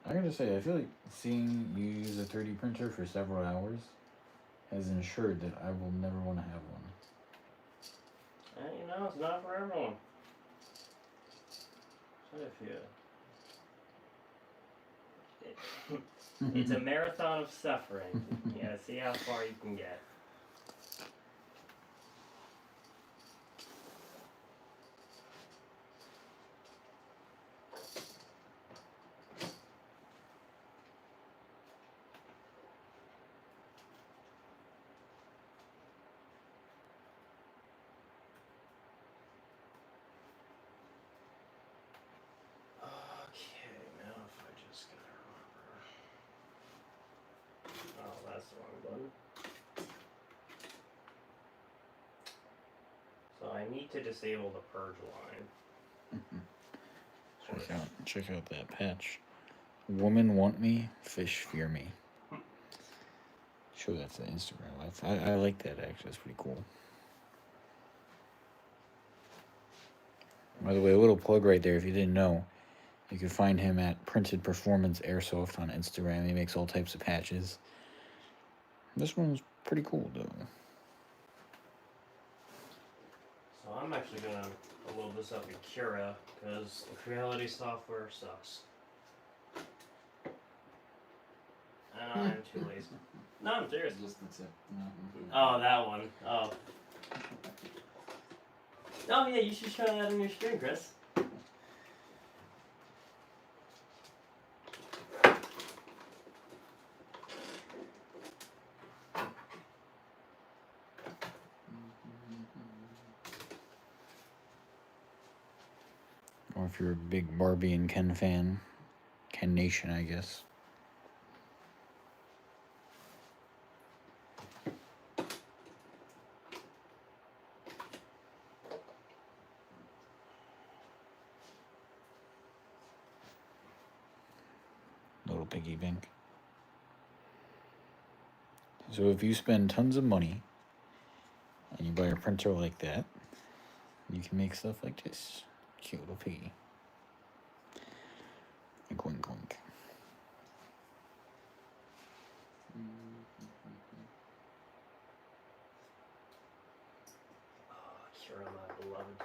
I gotta say, I feel like seeing you use a 3D printer for several hours has ensured that I will never want to have one. And you know, it's not for everyone. What if you... It's a marathon of suffering. You gotta see how far you can get. Okay, now if I just gotta remember. Oh, that's the wrong button. So I need to disable the purge line. Check out that patch. Women want me, fish fear me. Show that to Instagram. I like that actually. That's pretty cool. By the way, a little plug right there. If you didn't know, you can find him at Printed Performance Airsoft on Instagram. He makes all types of patches. This one's pretty cool though. So I'm actually gonna load this up in Cura because the Creality software sucks. And I'm too lazy. No, I'm serious. Just the tip. Oh, that one. Oh. Oh yeah, you should show that on your screen, Chris. Or if you're a big Barbie and Ken fan, Ken Nation, I guess. Little piggy bank. So if you spend tons of money and you buy a printer like that, you can make stuff like this. Cute little piggy. Wink, wink, wink. Oh, Cura, my beloved.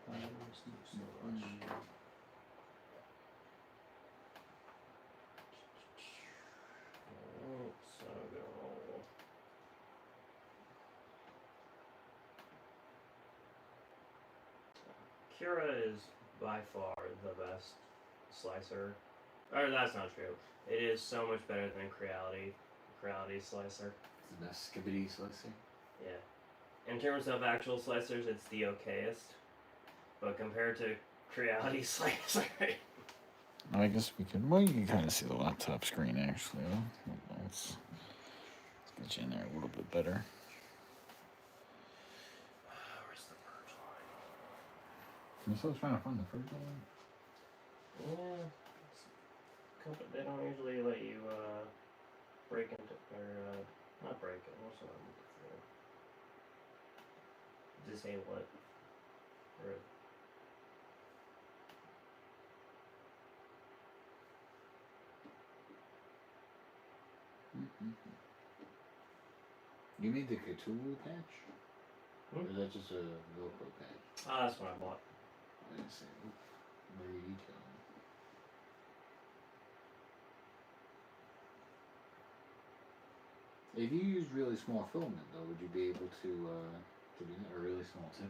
I miss you so much. Oh, so good. Cura is by far the best slicer. Or that's not true. It is so much better than Creality slicer. It's the best skibbity slicer. Yeah. In terms of actual slicers, it's the okayest. But compared to Creality slicer, I guess we can. Well, you can kind of see the laptop screen actually. Let's get you in there a little bit better. where's the purge line? I'm still trying to find the first one. Yeah. They don't usually let you break into not break it. What's the one? Disable it. Or You made the Cthulhu patch? Hmm? Or is that just a Velcro patch? that's what I bought. I didn't say. Very detailed. If you use really small filament, though, would you be able to do that? Or really small tip,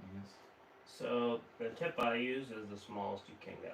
I guess? So the tip I use is the smallest you can go.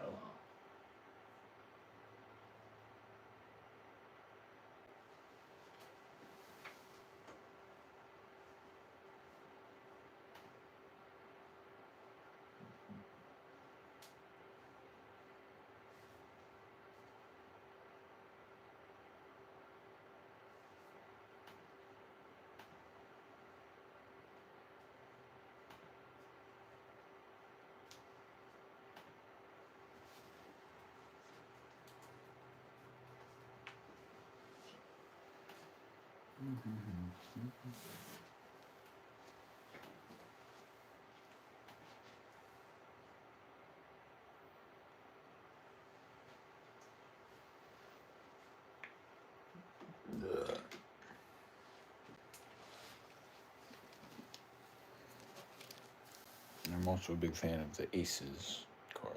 I'm also a big fan of the Aces card.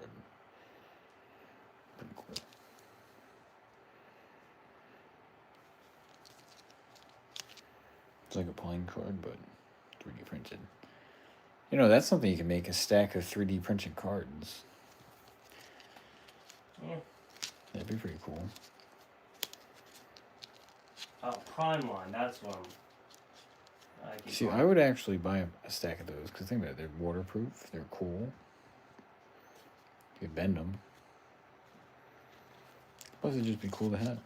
Pretty cool. It's like a playing card, but 3D printed. You know, that's something you can make, a stack of 3D printed cards. Yeah. That'd be pretty cool. Prime line. That's what I'm. See, I would actually buy a stack of those, because think about it, they're waterproof, they're cool. You can bend them. Plus, it'd just be cool to have.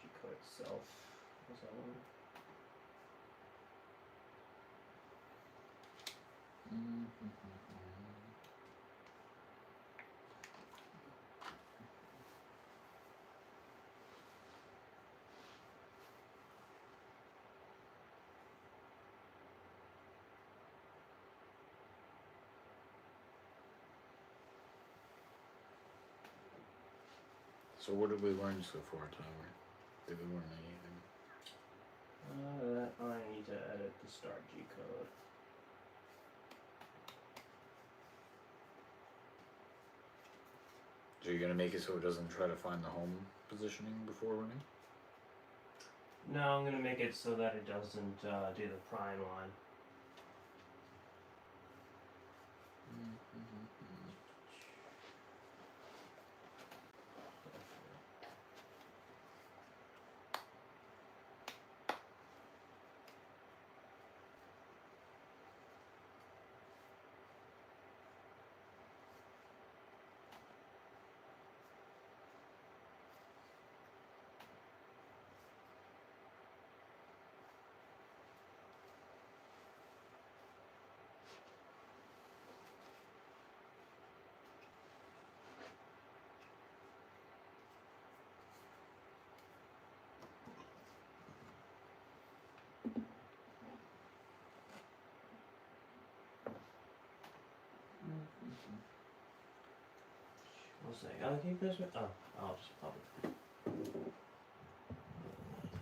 G code itself. What's that one? So what did we learn so far, Tyler? Did we learn anything? That I need to edit the start G code. So you're gonna make it so it doesn't try to find the home positioning before running? No, I'm gonna make it so that it doesn't do the prime line. I'll say, I'll keep this one. Oh, I'll just pop it.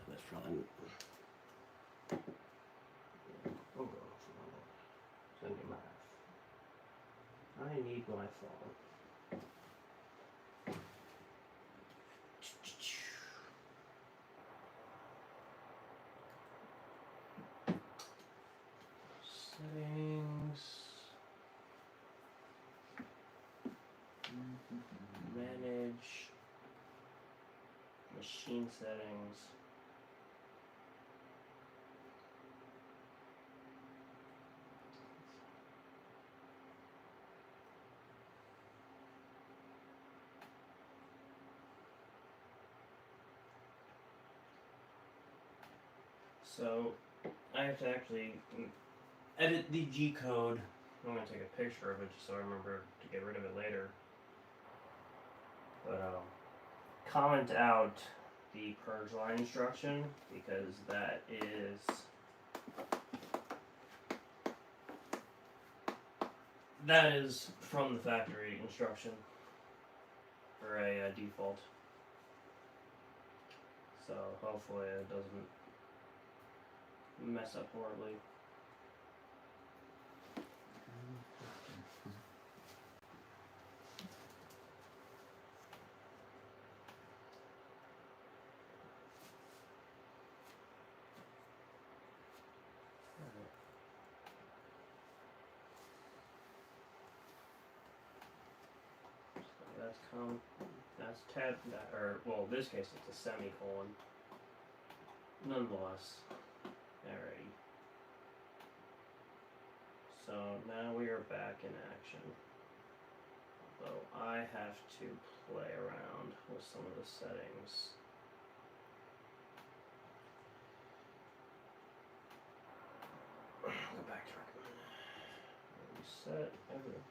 That's probably. We'll go for send me my. I need my phone. Settings. Manage. Machine settings. So I have to actually edit the G code. I'm gonna take a picture of it just so I remember to get rid of it later. But comment out the purge line instruction because that is from the factory instruction for a default. So hopefully it doesn't mess up horribly. That's tab, or well, in this case it's a semicolon. Nonetheless, alrighty. So now we are back in action. Although I have to play around with some of the settings. Go back to recommend. Reset everything.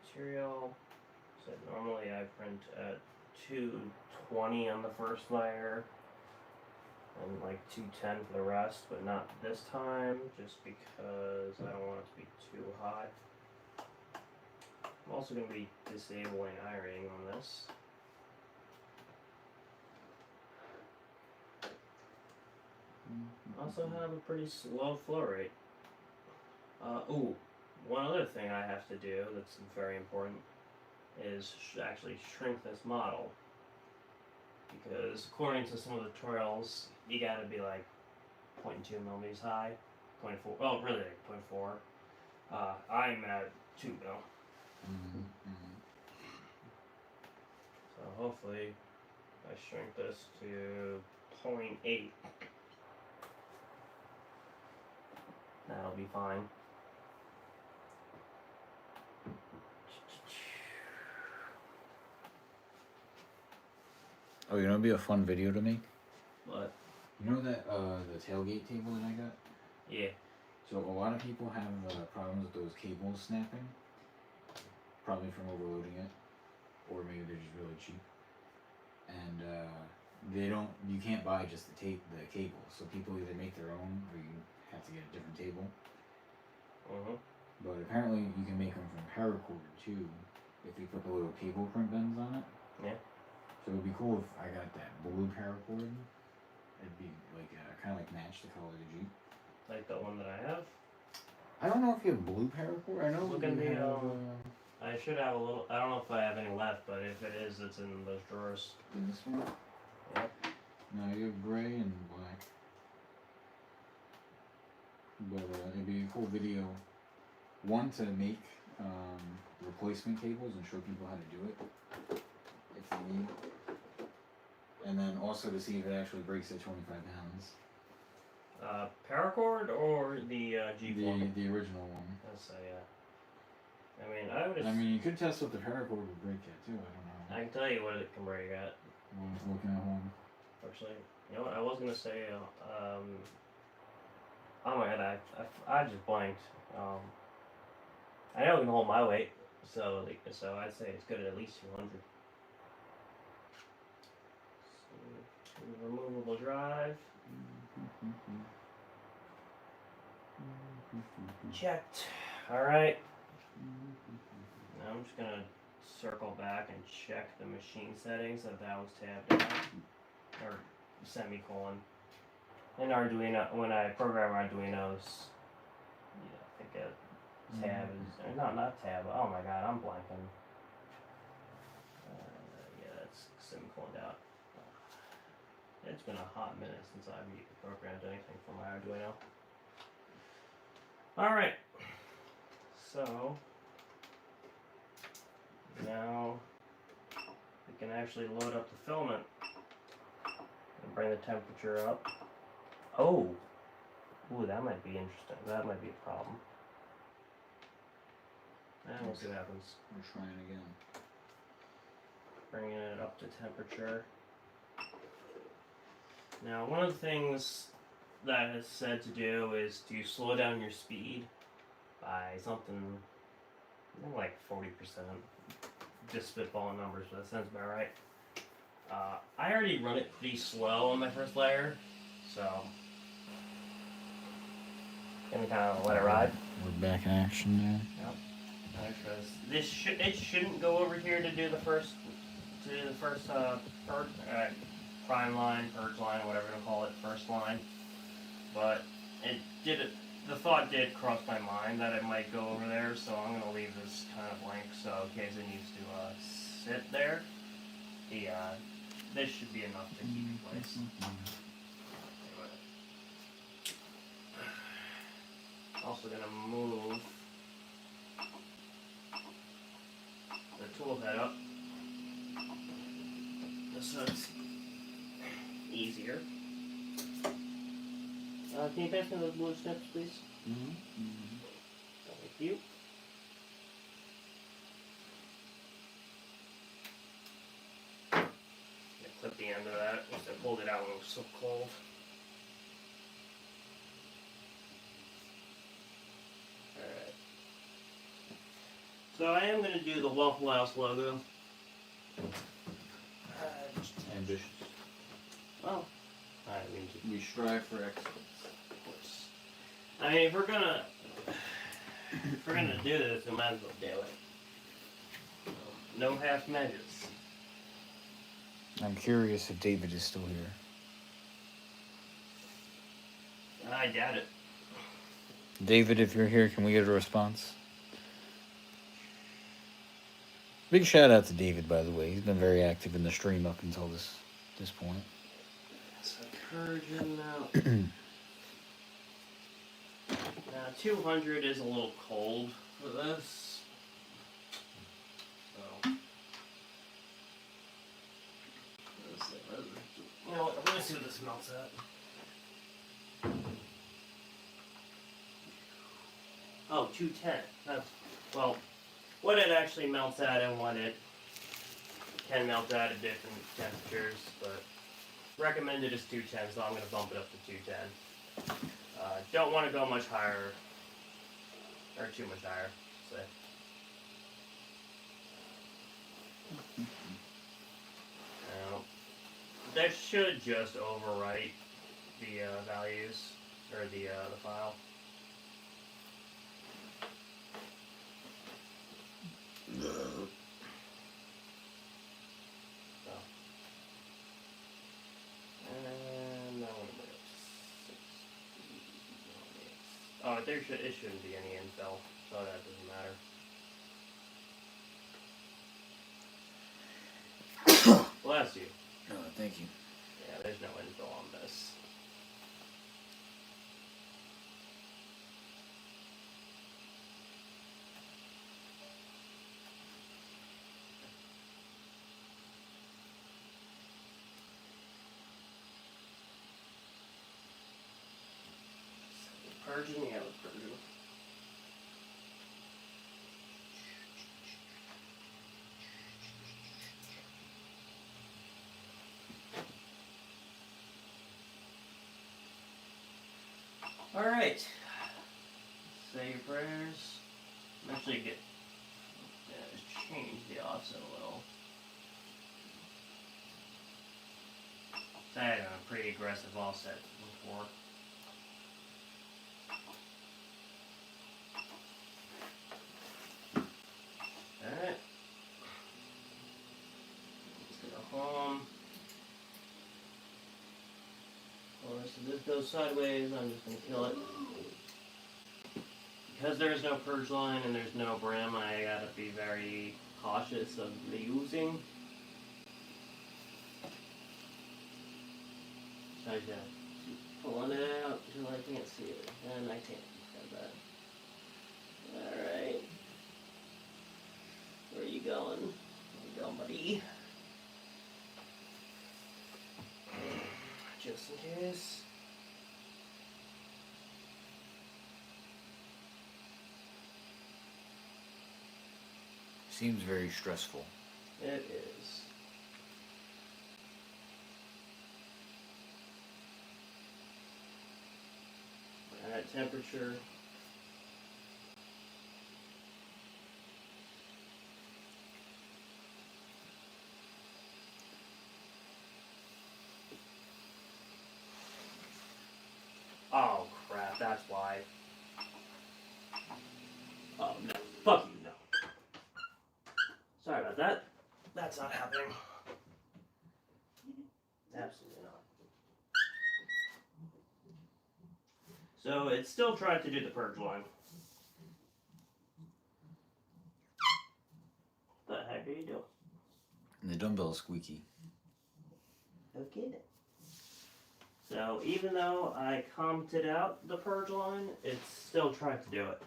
Material. So normally I print at 220 on the first layer and like 210 for the rest, but not this time just because I don't want it to be too hot. I'm also going to be disabling ironing on this. Also have a pretty slow flow rate. One other thing I have to do that's very important is actually shrink this model, because according to some of the tutorials, you gotta be like 0.2 millimeters high, 0.4. Well, really like 0.4. I'm at 2 mil. So hopefully, I shrink this to 0.8. That'll be fine. Oh, you know, it'd be a fun video to make. But You know that the tailgate table that I got? yeah, So a lot of people have problems with those cables snapping, probably from overloading it, or maybe they're just really cheap. And you can't buy just the cable. So people either make their own, or you have to get a different table. But apparently you can make them from paracord too, if you put the little cable print bends on it. Yeah. So it would be cool if I got that blue paracord. It'd be like kind of like match the color of the Jeep. like the one that I have. I don't know if you have blue paracord. I know Look you in the, have. I should have a little. I don't know if I have any left, but if it is, it's in those drawers. In this one? Yep. No, you have gray and black. But it'd be a cool video. One, to make replacement cables and show people how to do it, if you need. And then also to see if it actually breaks at 25 pounds. Paracord or the G form? The original one. Let's say, yeah. I mean, I would. I mean, you could test what the paracord would break at too. I don't know. I can tell you what it can break at. I'm looking at one. Actually, you know what? I was gonna say. Oh my god, I just blanked. I know it can hold my weight, so I'd say it's good at least 200. So, removable drive. Checked. All right. Now I'm just gonna circle back and check the machine settings that was tabbed out, or semicolon. In Arduino, when I program Arduinos, yeah, I think a tab is, or not tab. Oh my god, I'm blanking. Yeah, that's semicoloned out. It's been a hot minute since I've programmed anything for my Arduino. Alright, so now we can actually load up the filament and bring the temperature up. Oh, ooh, that might be interesting. That might be a problem. And we'll see what happens. We're trying again. Bringing it up to temperature. Now, one of the things that is said to do is to slow down your speed by something like 40%. Just spitballing numbers, but that sounds about right. I already run it pretty slow on my first layer, so gonna kind of let it ride. We're back in action now. Yep. It shouldn't go over here to do the first prime line, purge line, whatever you call it, first line. But the thought did cross my mind that it might go over there, so I'm gonna leave this kind of blank, so in case it needs to sit there, this should be enough to keep in place. Also gonna move the tool head up just so it's easier. Can you pass me those blue snips, please? Thank you. Clip the end of that. I pulled it out when it was so cold. Alright. So I am going to do the Waffle House logo. Ambitious. Oh. Alright, We strive for excellence. of course. I mean, if we're gonna do this, we might as well do it. No half measures. I'm curious if David is still here. I doubt it. David, if you're here, can we get a response? Big shout out to David, by the way. He's been very active in the stream up until this point. So Persian now. Now 200 is a little cold for this. So. You know what? Let me see what this melts at. Oh, 210. That's, well, what it actually melts at and what it can melt at different temperatures, but recommended is 210, so I'm going to bump it up to 210. Don't want to go much higher, or too much higher, say. Now, that should just overwrite the values, or the file. And that one went up to 60. Oh, it shouldn't be any infill, so that doesn't matter. Bless you. Oh, thank you. Yeah, there's no infill on this. Persian, yeah, with Persian. Alright. Say your prayers. I'm actually just change the offset a little. I had a pretty aggressive offset before. Alright. Let's go home. Well, if this goes sideways, I'm just going to kill it. Because there is no purge line and there's no brim, I gotta be very cautious of the using. So I just gotta keep pulling it out until I can't see it. And I can't. Got that. Alright. Where are you going? Where you going, buddy? Just in case. Seems very stressful. It is. At temperature. Oh crap, that's why. Oh no. Fuck you, no. Sorry about that. That's not happening. Absolutely not. So it still tried to do the purge line. What the heck are you doing? And the dumbbell's squeaky. Okay then. So even though I commented out the purge line, it still tried to do it.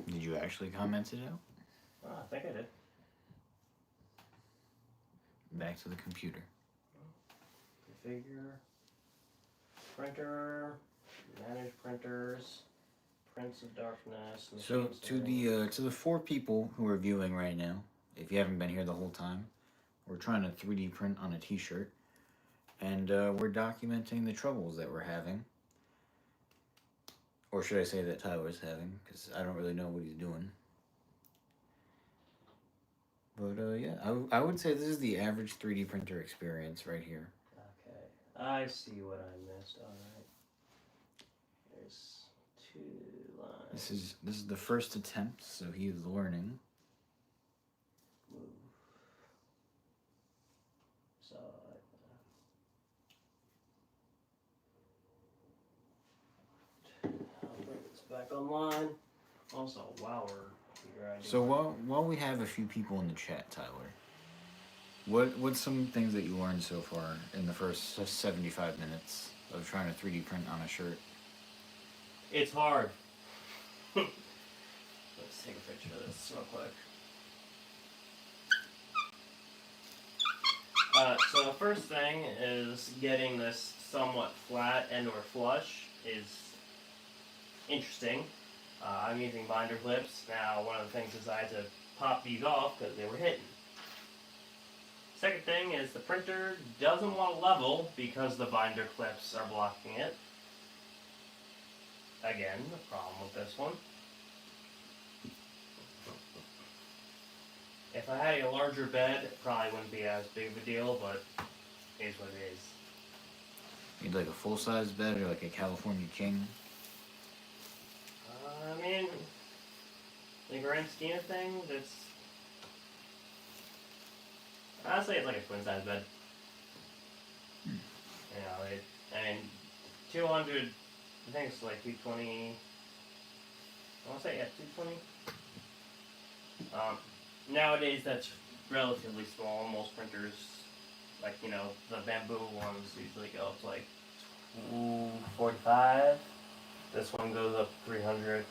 Did you actually comment it out? Oh, I think I did. Back to the computer. Configure. Printer. Manage printers. Prints of darkness. So to the 4 people who are viewing right now, if you haven't been here the whole time, we're trying to 3D print on a t-shirt, and we're documenting the troubles that we're having. Or should I say that Tyler's having, because I don't really know what he's doing. But yeah, I would say this is the average 3D printer experience right here. Okay, I see what I missed. All right, there's 2 lines. This is the first attempt, so he is learning. Move. So I'll bring this back. back online. Also, while we're here, I do So while we have a few people in the chat, Tyler, what's some things that you learned so far in the first 75 minutes of trying to 3D print on a shirt? It's hard. Let's take a picture of this real quick. So the first thing is getting this somewhat flat and or flush is interesting. I'm using binder clips. Now one of the things is I had to pop these off because they were hitting. Second thing is the printer doesn't want to level because the binder clips are blocking it. Again, the problem with this one. If I had a larger bed, it probably wouldn't be as big of a deal, but it is what it is. Need like a full-size bed or like a California King? I mean, the grand scheme of things, it's... I'd say it's like a twin-size bed. You know, I mean, 200, I think it's like 220, I want to say, yeah, 220. Nowadays, that's relatively small. Most printers, like, you know, the bamboo ones usually go up to like 245. This one goes up 300.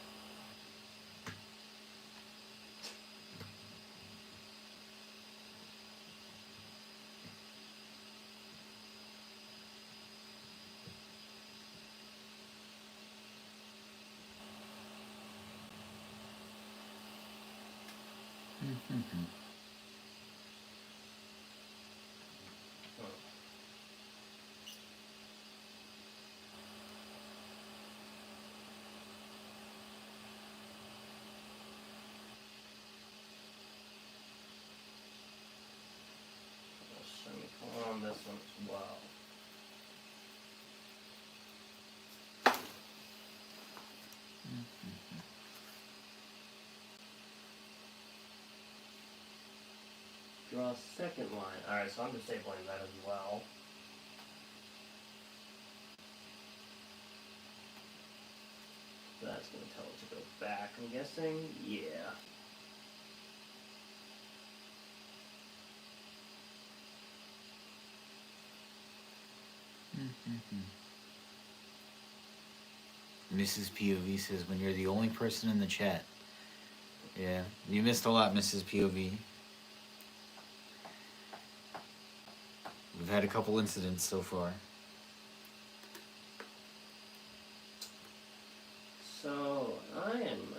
Let me come on this one as well. Draw a second line. Alright, so I'm disabling that as well. So that's going to tell it to go back, I'm guessing. Yeah. Mrs. POV says, when you're the only person in the chat. Yeah, you missed a lot, Mrs. POV. We've had a couple incidents so far. So, I am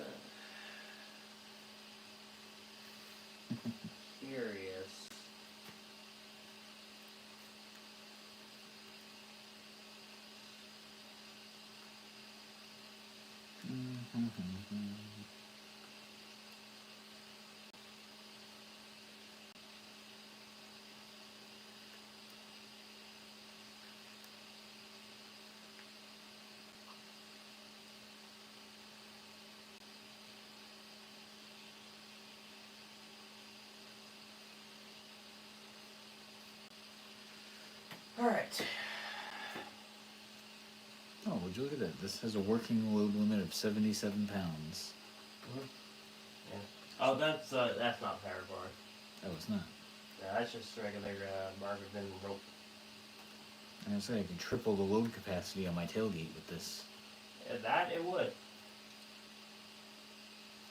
curious. Alright. Oh, would you look at that? This has a working load limit of 77 pounds. Yeah. Oh, that's not paracord. Oh, it's not. Yeah, that's just regular Marvin rope. I'm gonna say I can triple the load capacity on my tailgate with this. Yeah, that it would.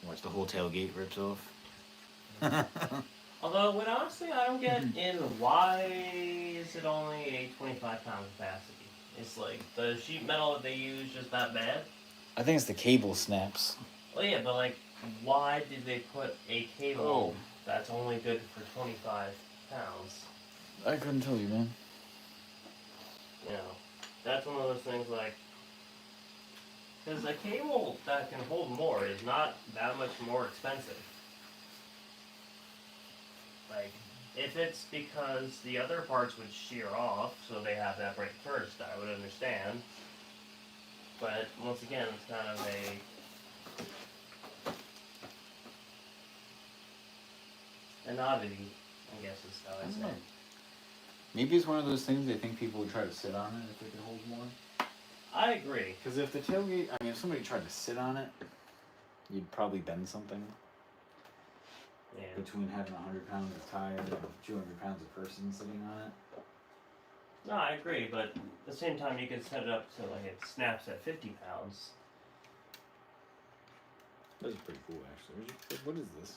Watch, the whole tailgate rips off. Although, what honestly I don't get in why is it only a 25-pound capacity? It's like the sheet metal that they use just that bad? I think it's the cable snaps. Well, yeah, but like, why did they put a cable that's only good for 25 pounds? I couldn't tell you, man. You know, that's one of those things like, because a cable that can hold more is not that much more expensive. Like, if it's because the other parts would shear off, so they have that break first, I would understand. But once again, it's kind of an oddity, I guess is how I say it. Maybe it's one of those things they think people would try to sit on it if it could hold more. I agree. Because if the tailgate, I mean, if somebody tried to sit on it, you'd probably bend something. Yeah. Between having 100 pounds of tire and 200 pounds of person sitting on it. No, I agree, but at the same time, you can set it up so like it snaps at 50 pounds. That's pretty cool, actually. What is this?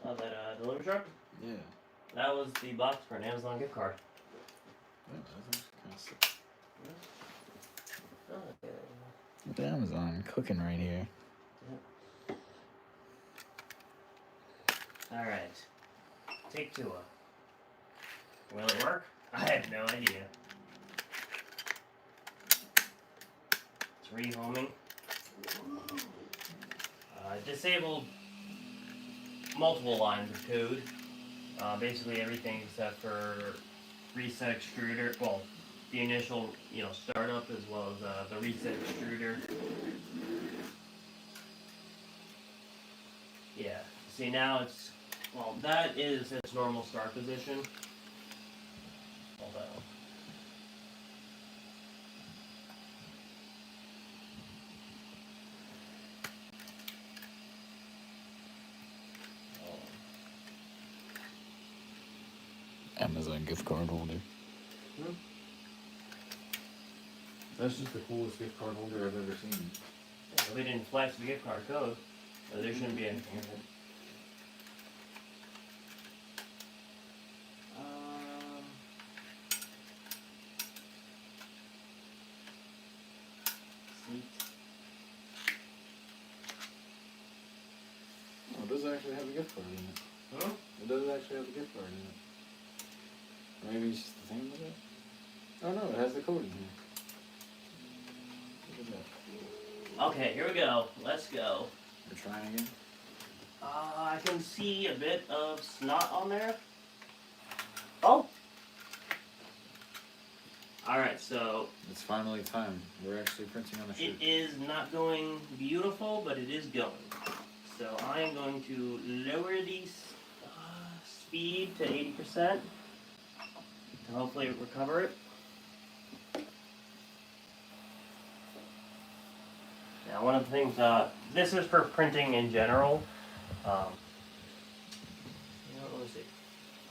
Oh, that delivery truck? Yeah. That was the box for an Amazon gift card. Yeah, that's kind of sick. Oh, okay. Look at Amazon cooking right here. Alright. Take 2. Will it work? I have no idea. It's rehoming. Disabled multiple lines of code. Basically everything except for reset extruder. Well, the initial, startup as well as the reset extruder. Yeah. See, now it's, that is its normal start position. Hold on. Amazon gift card holder. Hmm? That's just the coolest gift card holder I've ever seen. Yeah, we didn't flash the gift card code, but there shouldn't be anything in it. Sweet. Oh, it does actually have a gift card in it. Huh? It does actually have a gift card in it. Or maybe it's just the thing with it? Oh no, it has the code in here. Look at that. Okay, here we go. Let's go. We're trying again? I can see a bit of snot on there. Oh! Alright, so It's finally time. We're actually printing on the it shirt. is not going beautiful, but it is going. So I am going to lower the speed to 80% to hopefully recover it. Now, one of the things, this is for printing in general. Let me see.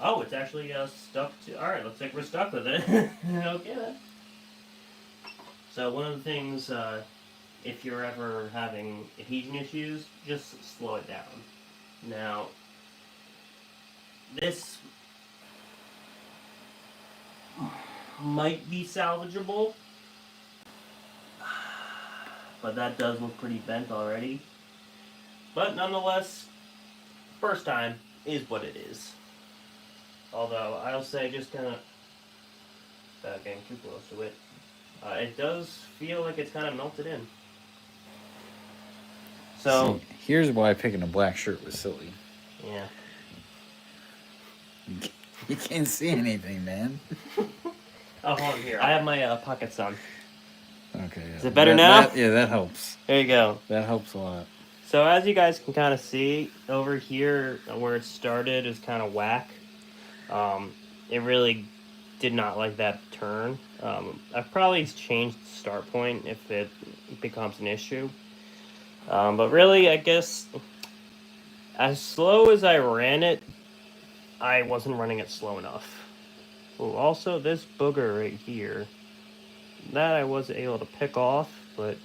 Oh, it's actually stuck to. Alright, looks like we're stuck with it. Okay then. So, one of the things, if you're ever having adhesion issues, just slow it down. Now, this might be salvageable, but that does look pretty bent already. But nonetheless, first time is what it is. Although, I'll say just kind of, without getting too close to it, it does feel like it's kind of melted in. So, see, here's why picking a black shirt was silly. yeah. You can't see anything, man. Oh, hold on here. I have my pocket sun. Okay. Yeah. Is it better now? That helps. There you go. That helps a lot. So as you guys can kind of see, over here where it started is kind of whack. It really did not like that turn. I've probably changed the start point if it becomes an issue. But really, I guess, as slow as I ran it, I wasn't running it slow enough. Oh, also this booger right here, that I was able to pick off, but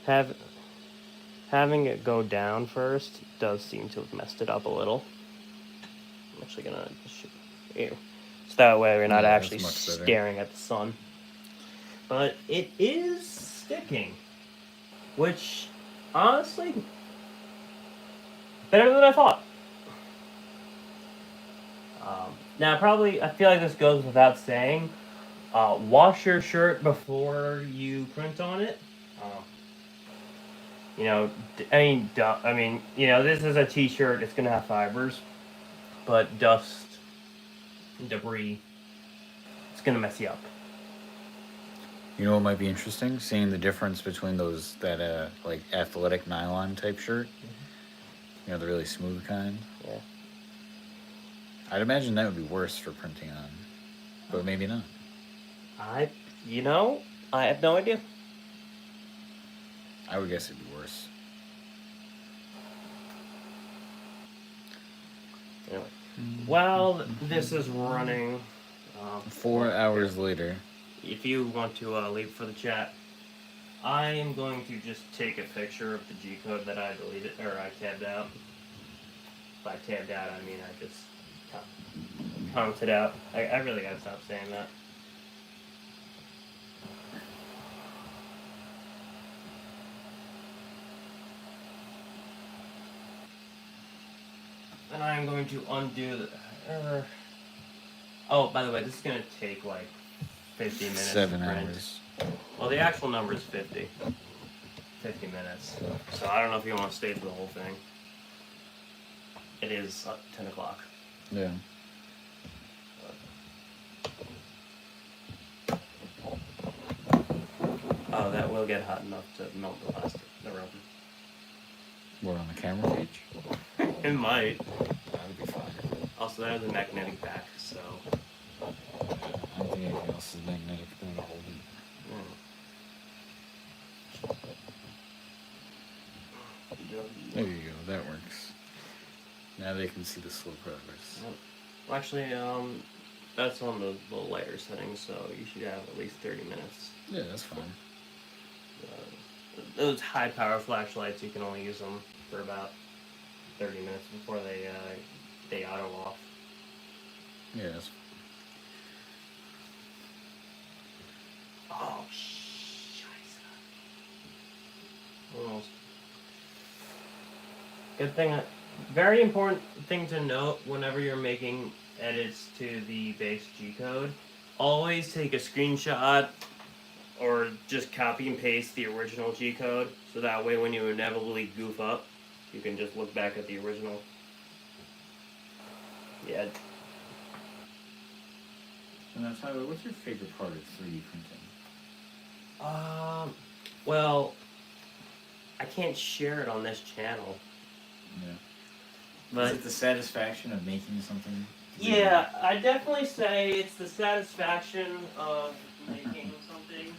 having it go down first does seem to have messed it up a little. I'm actually gonna shoot here, so that way we're not Yeah, actually that's much better. staring at the sun. But it is sticking, which honestly better than I thought. Now, I feel like this goes without saying. Wash your shirt before you print on it. This is a t-shirt. It's gonna have fibers, but dust, debris, it's gonna mess you up. You know what might be interesting? Seeing the difference between that like athletic nylon type shirt. You know, the really smooth kind. Yeah. I'd imagine that would be worse for printing on, but maybe not. I have no idea. I would guess it'd be worse. Anyway, while this is running, 4 hours later. if you want to leave for the chat, I am going to just take a picture of the G code that I deleted or I tabbed out. By tabbed out, I mean I just commented out. I really gotta stop saying that. And I'm going to undo the. Oh, by the way, this is gonna take like 50 minutes. 7 to print. hours. Well, the actual number is 50. 50 minutes. So I don't know if you want to stay for the whole thing. It is 10 o'clock. Yeah. Oh, that will get hot enough to melt the plastic, the rubber. What, on the camera page? It might. That would be fine. Also, that has a magnetic back, so. I don't think anything else is magnetic that'll hold it. There you go, that works. Now they can see the slow progress. Well, actually, that's on the lighter settings, so you should have at least 30 minutes. Yeah, that's fine. Those high power flashlights, you can only use them for about 30 minutes before they auto off. Yeah, that's Oh, scheiße. Almost. Good thing. Very important thing to note whenever you're making edits to the base G code. Always take a screenshot or just copy and paste the original G code, so that way when you inevitably goof up, you can just look back at the original. Yeah. So now, Tyler, what's your favorite part of 3D printing? Well, I can't share it on this channel. Yeah. But is it the satisfaction of making something? yeah, I definitely say it's the satisfaction of making something.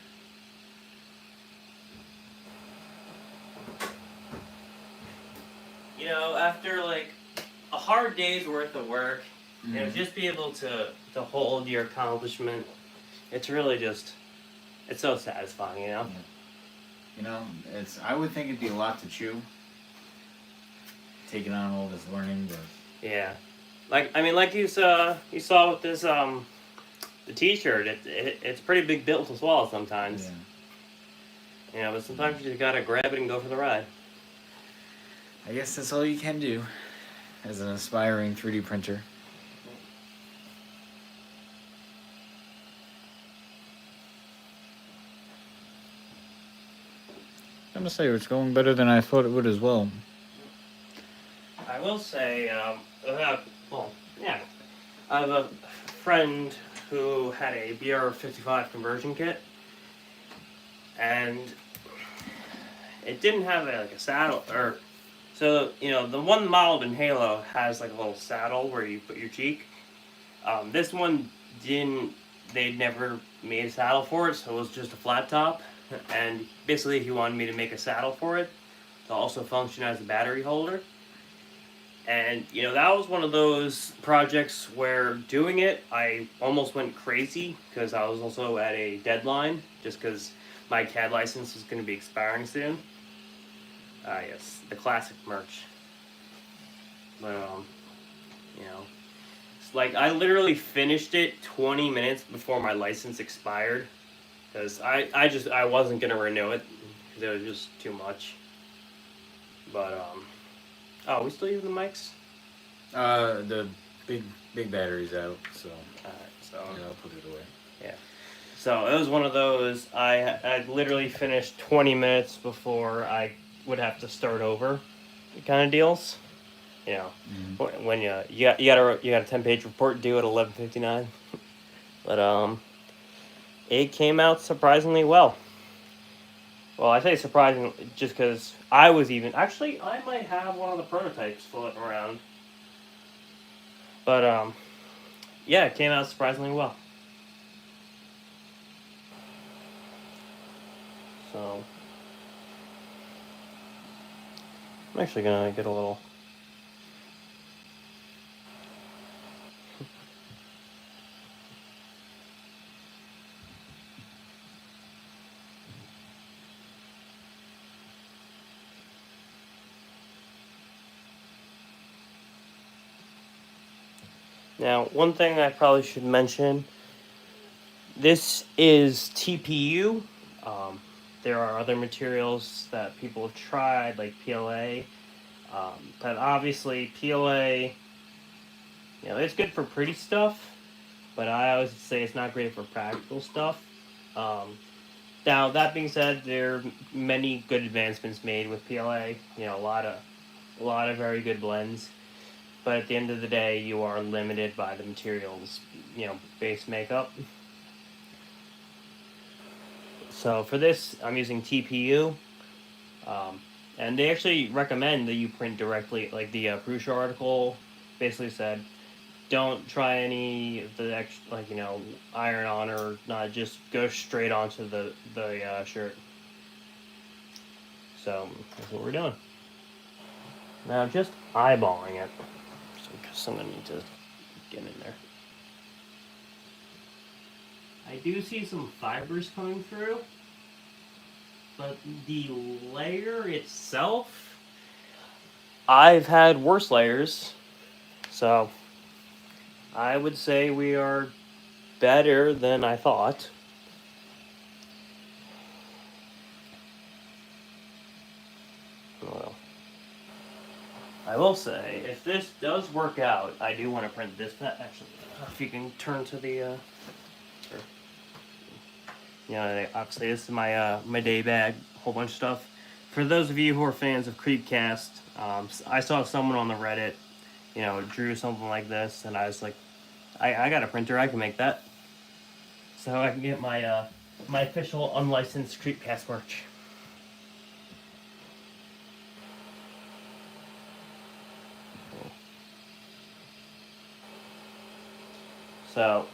You know, after like a hard day's worth of work, you know, just be able to hold your accomplishment, it's really just, it's so satisfying, you know? You know, I would think it'd be a lot to chew, taking on all this learning, but... Yeah. Like you saw with this, the t-shirt, it's pretty big bill to swallow sometimes. Yeah. You know, but sometimes you just gotta grab it and go for the ride. I guess that's all you can do as an aspiring 3D printer. I'm gonna say it's going better than I thought it would as well. I will say, I have a friend who had a BR55 conversion kit, and it didn't have like a saddle, so you know the one model in Halo has like a little saddle where you put your cheek. This one didn't. They'd never made a saddle for it, so it was just a flat top. And basically, he wanted me to make a saddle for it to also function as a battery holder. And, you know, that was one of those projects where doing it, I almost went crazy because I was also at a deadline just because my CAD license is going to be expiring soon. Yes, the classic merch. But, you know, it's like I literally finished it 20 minutes before my license expired because I wasn't going to renew it because it was just too much. But, oh, we still using the mics? The big battery's out, so Alright, so yeah, I'll put it away. yeah. So it was one of those. I literally finished 20 minutes before I would have to start over, kind of deals. You know, when you got a 10-page report due at 11:59. But it came out surprisingly well. Well, I say surprising just because I was even... Actually, I might have one of the prototypes floating around. But, yeah, it came out surprisingly well. I'm actually gonna get a little. Now, one thing I probably should mention, this is TPU. There are other materials that people have tried, like PLA, but obviously PLA, it's good for pretty stuff, but I always say it's not great for practical stuff. Um, Now, that being said, there are many good advancements made with PLA. A lot of very good blends. But at the end of the day, you are limited by the materials, base makeup. So for this, I'm using TPU, and they actually recommend that you print directly. Like the Prusa article basically said, don't try any of the iron on or not. Just go straight onto the shirt. So that's what we're doing. Now just eyeballing it. So I guess I'm gonna need to get in there. I do see some fibers coming through, but the layer itself, I've had worse layers, so I would say we are better than I thought. Well, I will say, if this does work out, I do want to print this. Actually, if you can turn to the, obviously this is my day bag, whole bunch of stuff. For those of you who are fans of Creepcast, I saw someone on the Reddit, drew something like this, and I was like, I got a printer, I can make that, so I can get my official unlicensed Creepcast merch. So,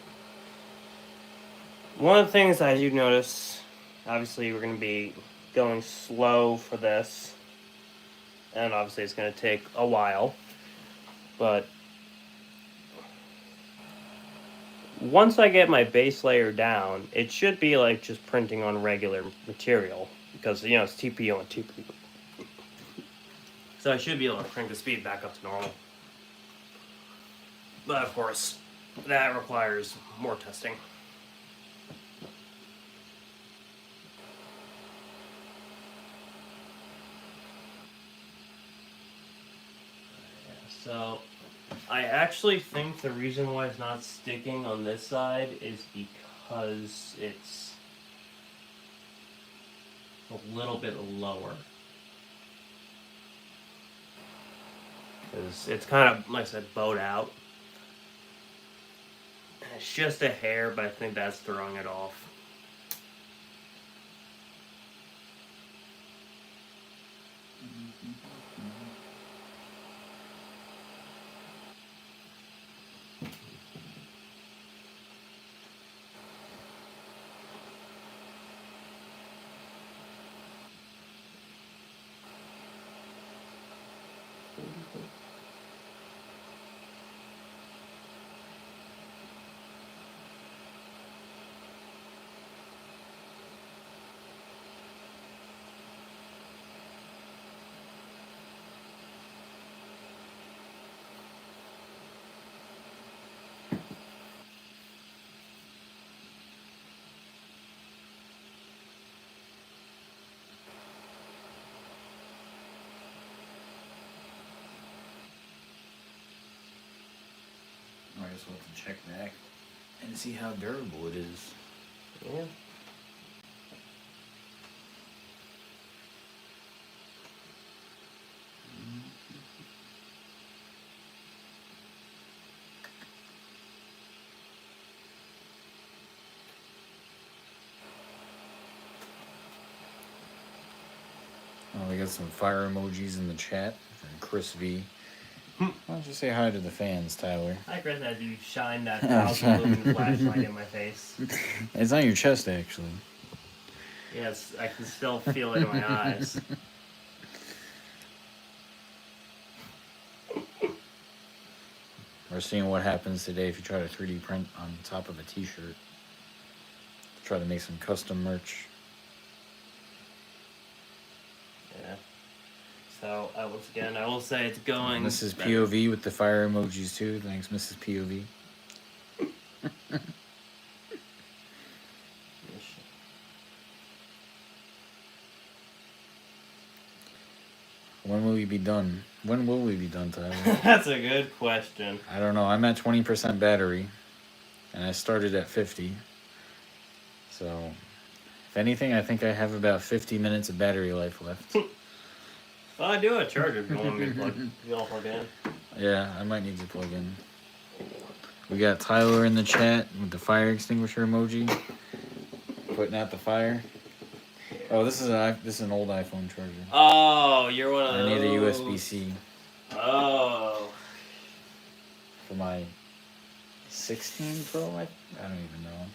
one of the things I do notice, obviously we're going to be going slow for this, and obviously it's going to take a while, but once I get my base layer down, it should be like just printing on regular material, because, it's TPU on TPU. So I should be able to crank the speed back up to normal. But of course, that requires more testing. So, I actually think the reason why it's not sticking on this side is because it's a little bit lower. Because it's kind of, like I said, bowed out. It's just a hair, but I think that's throwing it off. I just want to check back and see how durable it is. Yeah. Oh, we got some fire emojis in the chat from Chris V. Why don't you say hi to the fans, Tyler? I regret that you shine that 1,000 lumen flashlight in my face. It's on your chest, actually. Yes, I can still feel it in my eyes. We're seeing what happens today if you try to 3D print on top of a t-shirt. Try to make some custom merch. Yeah. So, once again, I will say it's going... Mrs. POV with the fire emojis too. Thanks, Mrs. POV. When will we be done? When will we be done, Tyler? That's a good question. I don't know. I'm at 20% battery, and I started at 50. So, if anything, I think I have about 50 minutes of battery life left. Well, I do have a charger if you want me to plug in. Yeah, I might need to plug in. We got Tyler in the chat with the fire extinguisher emoji, putting out the fire. Oh, this is an old iPhone charger. Oh, you're one of those. I need a USB-C. Oh. For my 16 Pro, I don't even know.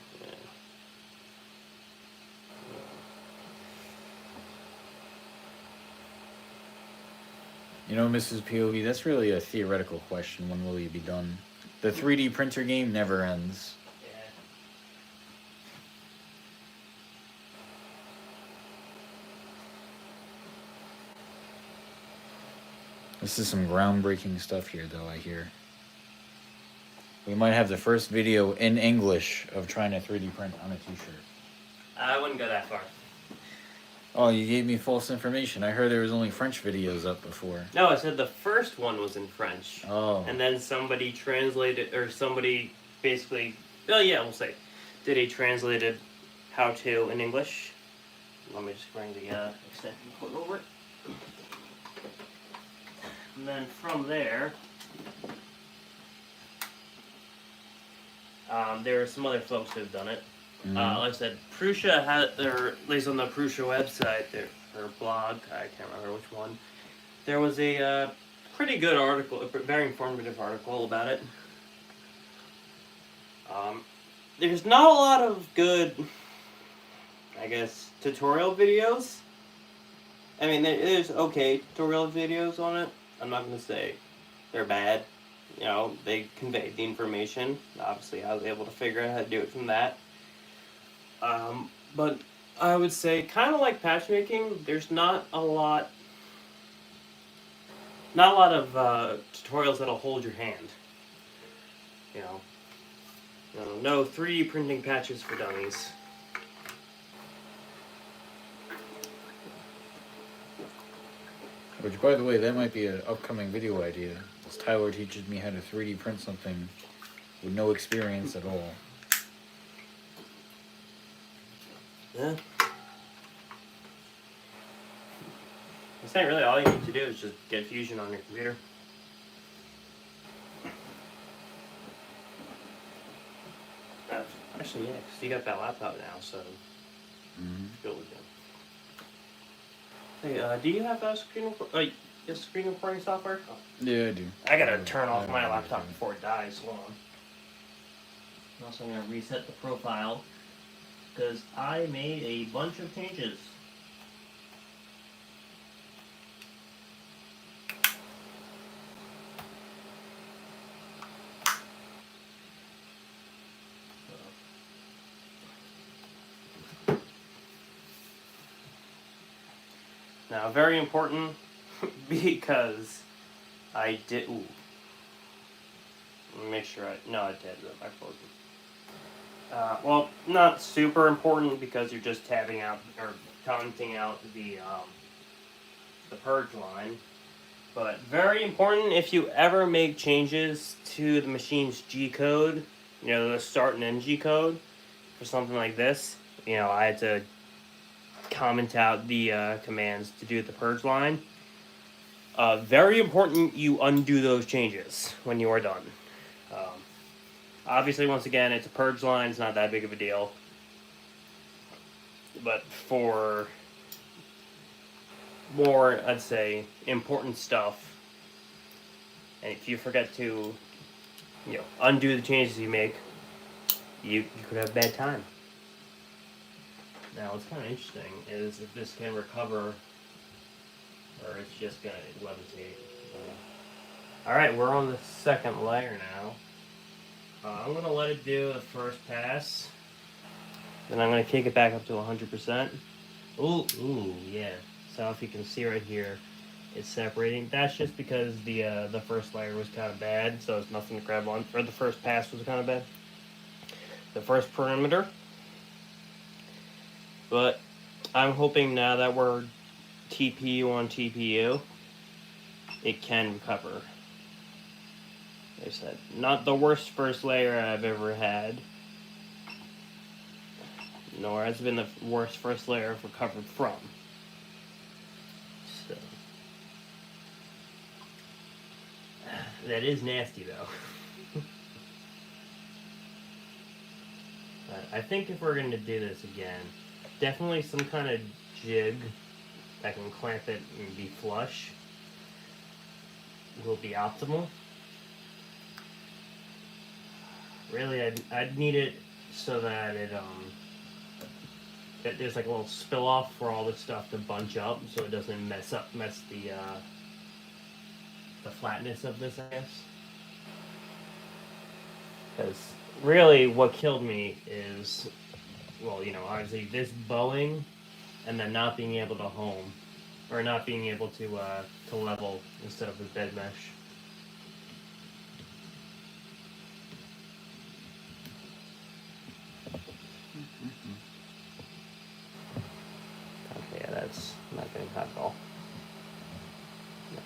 You know, Mrs. POV, that's really a theoretical question. When will you be done? The 3D printer game never ends. This is some groundbreaking stuff here, though, I hear. We might have the first video in English of trying to 3D print on a t-shirt. I wouldn't go that far. Oh, you gave me false information. I heard there was only French videos up before. No, I said the first one was in French. Oh. And then somebody translated, or somebody basically, oh yeah, we'll say, did a translated how-to in English. Let me just bring the extension cord over it. And then from there, there are some other folks who have done it. Mm-hmm. Like I said, Prusa had, or at least on the Prusa website, her blog, I can't remember which one, there was a pretty good article, a very informative article about it. There's not a lot of good, I guess, tutorial videos. I mean, there's okay tutorial videos on it. I'm not going to say they're bad. You know, they conveyed the information. Obviously, I was able to figure out how to do it from that. But I would say, kind of like patchmaking, there's not a lot of tutorials that'll hold your hand. You know, no 3D printing patches for dummies. Which, by the way, that might be an upcoming video idea. As Tyler teaches me how to 3D print something with no experience at all. Yeah. It's not really all you need to do is just get Fusion on your computer. Actually, yeah, because you got that laptop now, so go with it. Hey, do you have screen recording software? Oh. Yeah, I do. I gotta turn off my laptop before it dies. Hold on. I'm also gonna reset the profile because I made a bunch of changes. Now, very important because I did. Ooh. Let me make sure I did. I closed it. Well, not super important because you're just tabbing out or commenting out the purge line. But very important if you ever make changes to the machine's G code, you know, the start and end G code for something like this. You know, I had to comment out the commands to do the purge line. Very important you undo those changes when you are done. Obviously, once again, it's a purge line. It's not that big of a deal. But for more, I'd say, important stuff, and if you forget to, you know, undo the changes you make, you could have a bad time. Now, what's kind of interesting is if this can recover, or it's just going to levitate. Alright, we're on the second layer now. I'm going to let it do the first pass. Then I'm going to kick it back up to 100%. Ooh, yeah. So if you can see right here, it's separating. That's just because the first layer was kind of bad, so it's nothing to grab on. Or the first pass was kind of bad. The first perimeter. But I'm hoping now that we're TPU on TPU, it can recover. Like I said, not the worst first layer I've ever had, nor has it been the worst first layer I've recovered from. So that is nasty though. But I think if we're going to do this again, definitely some kind of jig that can clamp it and be flush will be optimal. Really, I'd need it so that that there's like a little spill off for all this stuff to bunch up, so it doesn't mess the flatness of this, I guess. Because really, what killed me is, well, obviously this bowing, and then not being able to home, or not being able to level instead of the bed mesh. Okay, yeah, that's not getting hot at all. No.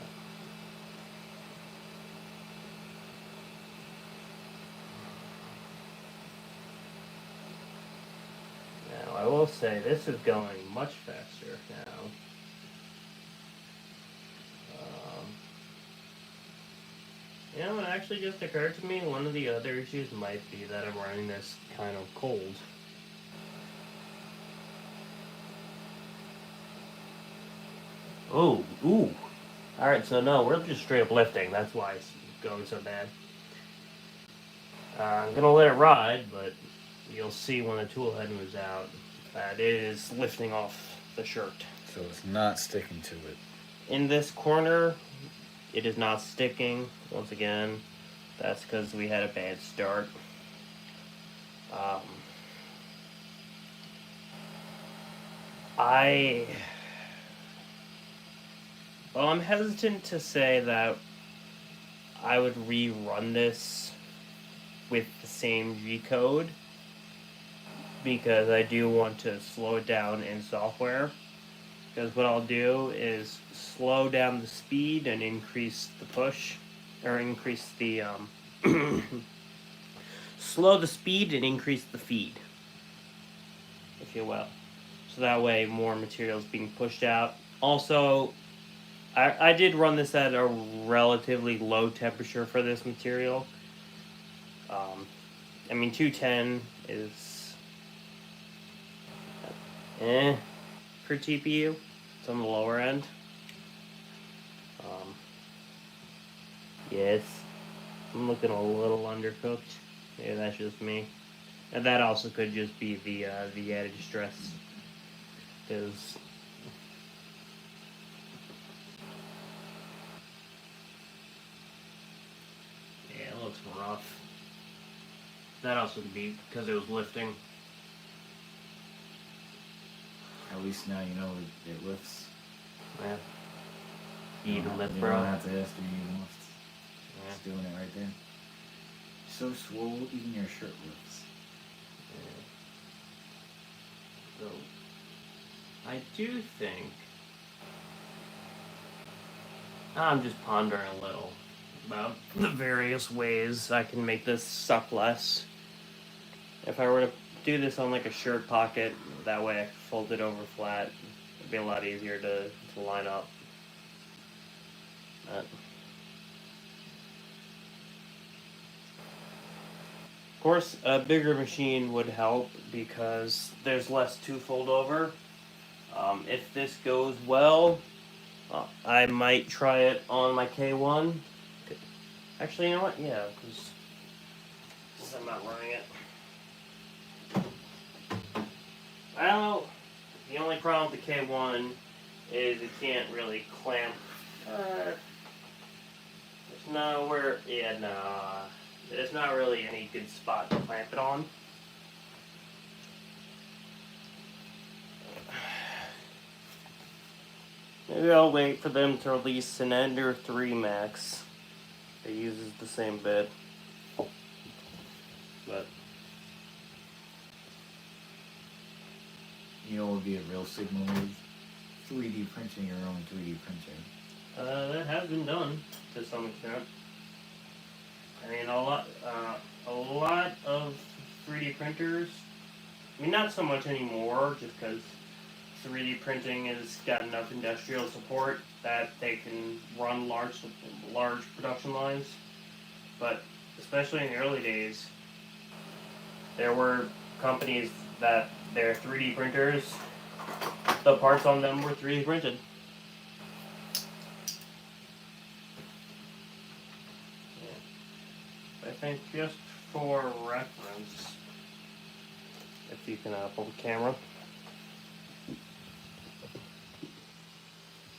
Now, I will say this is going much faster now. It actually just occurred to me one of the other issues might be that I'm running this kind of cold. Ooh. Alright, so no, we're just straight up lifting. That's why it's going so bad. I'm gonna let it ride, but you'll see when the tool head moves out that it is lifting off the shirt. So it's not sticking to it. In this corner, it is not sticking. Once again, that's because we had a bad start. I'm hesitant to say that I would rerun this with the same G-code because I do want to slow it down in software. Because what I'll do is slow down the speed and increase the push, or increase the slow the speed and increase the feed, if you will. So that way more material is being pushed out. Also, I did run this at a relatively low temperature for this material. 210 is for TPU. It's on the lower end. Yes, I'm looking a little undercooked. Yeah, that's just me. And that also could just be the added stress. Because yeah, it looks rough. That also could be because it was lifting. At least now you know it lifts. Yeah. You Even lift, don't bro. have to ask me even lifts. Yeah. Just doing it right there. So swole, even your shirt lifts. Yeah. So, I do think I'm just pondering a little about the various ways I can make this suck less. If I were to do this on like a shirt pocket, that way I could fold it over flat, it'd be a lot easier to line up. Of course, a bigger machine would help because there's less to fold over. If this goes well, I might try it on my K1. Actually, you know what? Yeah, because I'm not running it. Well, the only problem with the K1 is it can't really clamp. Let's No, there's not really any good spot to clamp it on. Maybe I'll wait for them to release an Ender 3 Max that uses the same bit. But You know what would be a real signal move? 3D printing your own 3D printer. that has been done to some extent. I mean, a lot of 3D printers. I mean, not so much anymore, just because 3D printing has got enough industrial support that they can run large production lines. But especially in the early days, there were companies that their 3D printers, the parts on them were 3D printed. I think just for reference, if you can pull the camera.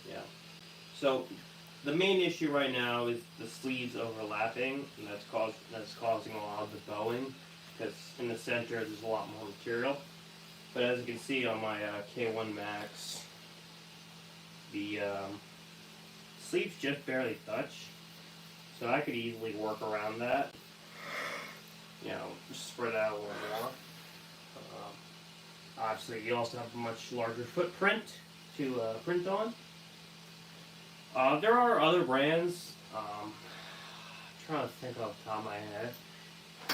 Yeah. So the main issue right now is the sleeves overlapping, and that's causing a lot of the bowing, because in the center there's a lot more material. But as you can see on my K1 Max, the sleeves just barely touch. So I could easily work around that. You know, spread out a little more. Obviously, you also have a much larger footprint to print on. There are other brands. I'm trying to think off the top of my head.